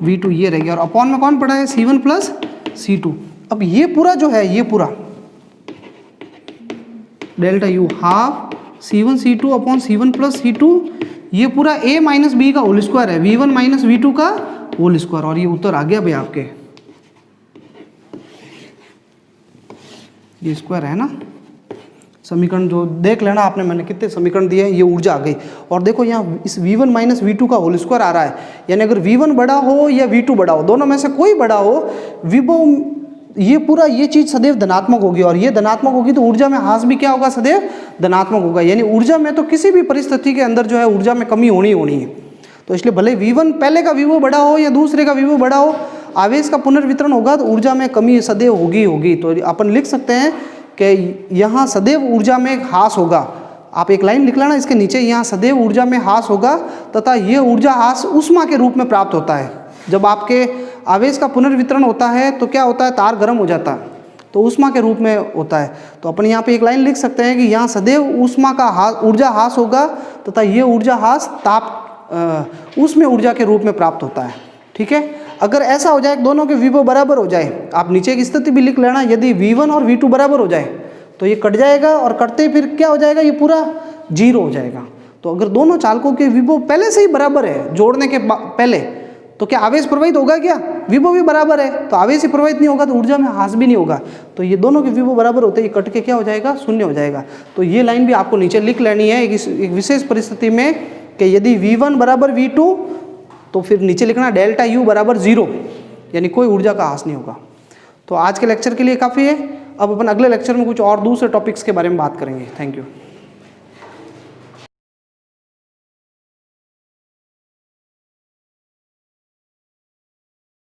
V2 ये रह गया, और अपॉन में कौन पड़ा है, C1 प्लस C2। अब ये पूरा जो है, ये पूरा delta U half C1 C2 upon C1 plus C2, ये पूरा A माइनस B का होल स्क्वायर है, V1 माइनस V2 का होल स्क्वायर, और ये उत्तर आ गया भाई आपके, ये स्क्वायर है ना। समीकरण जो देख लेना आपने, मैंने कितने समीकरण दिए हैं, ये ऊर्जा आ गई। और देखो यहाँ इस V1 माइनस V2 का होल स्क्वायर आ रहा है, यानी अगर V1 बड़ा हो या V2 बड़ा हो, दोनों में से कोई बड़ा हो, विभव ये पूरा ये चीज़ सदैव धनात्मक होगी, और ये धनात्मक होगी तो ऊर्जा में ह्रास भी क्या होगा, सदैव धनात्मक होगा, यानी ऊर्जा में तो किसी भी परिस्थिति के अंदर जो है ऊर्जा में कमी होनी है। तो इसलिए भले V1 पहले का विभव बड़ा हो या दूसरे का विभव बड़ा हो, आवेश का पुनर्वितरण होगा तो ऊर्जा में कमी सदैव होगी। तो अपन लिख सकते हैं कि यहाँ सदैव ऊर्जा में ह्रास होगा। आप एक लाइन लिख लेना इसके नीचे, यहाँ सदैव ऊर्जा में ह्रास होगा तथा ये ऊर्जा ह्रास ऊष्मा के रूप में प्राप्त होता है। जब आपके आवेश का पुनर्वितरण होता है तो क्या होता है, तार गर्म हो जाता है, तो ऊष्मा के रूप में होता है। तो अपन यहाँ पे एक लाइन लिख सकते हैं कि यहाँ सदैव ऊष्मा का ऊर्जा ह्रास होगा तथा ये ऊर्जा ह्रास ताप ऊष्मीय ऊर्जा के रूप में प्राप्त होता है। ठीक है, अगर ऐसा हो जाए दोनों के विभव बराबर हो जाए, आप नीचे की स्थिति भी लिख लेना, यदि V1 और V2 बराबर हो जाए तो ये कट जाएगा और कटते फिर क्या हो जाएगा, ये पूरा 0 हो जाएगा। तो अगर दोनों चालकों के विभव पहले से ही बराबर है जोड़ने के पहले, तो क्या आवेश प्रवाहित होगा, क्या विभव भी बराबर है, तो आवेश ही प्रवाहित नहीं होगा तो ऊर्जा में ह्रास भी नहीं होगा। तो ये दोनों के विभव बराबर होते ही कट के क्या हो जाएगा, 0 हो जाएगा। तो ये लाइन भी आपको नीचे लिख लेनी है एक विशेष परिस्थिति में कि यदि V1 बराबर V2 तो फिर नीचे लिखना डेल्टा U बराबर 0, यानी कोई ऊर्जा का ह्रास नहीं होगा। तो आज के लेक्चर के लिए काफ़ी है। अब अपन अगले लेक्चर में कुछ और दूसरे टॉपिक्स के बारे में बात करेंगे। Thank you.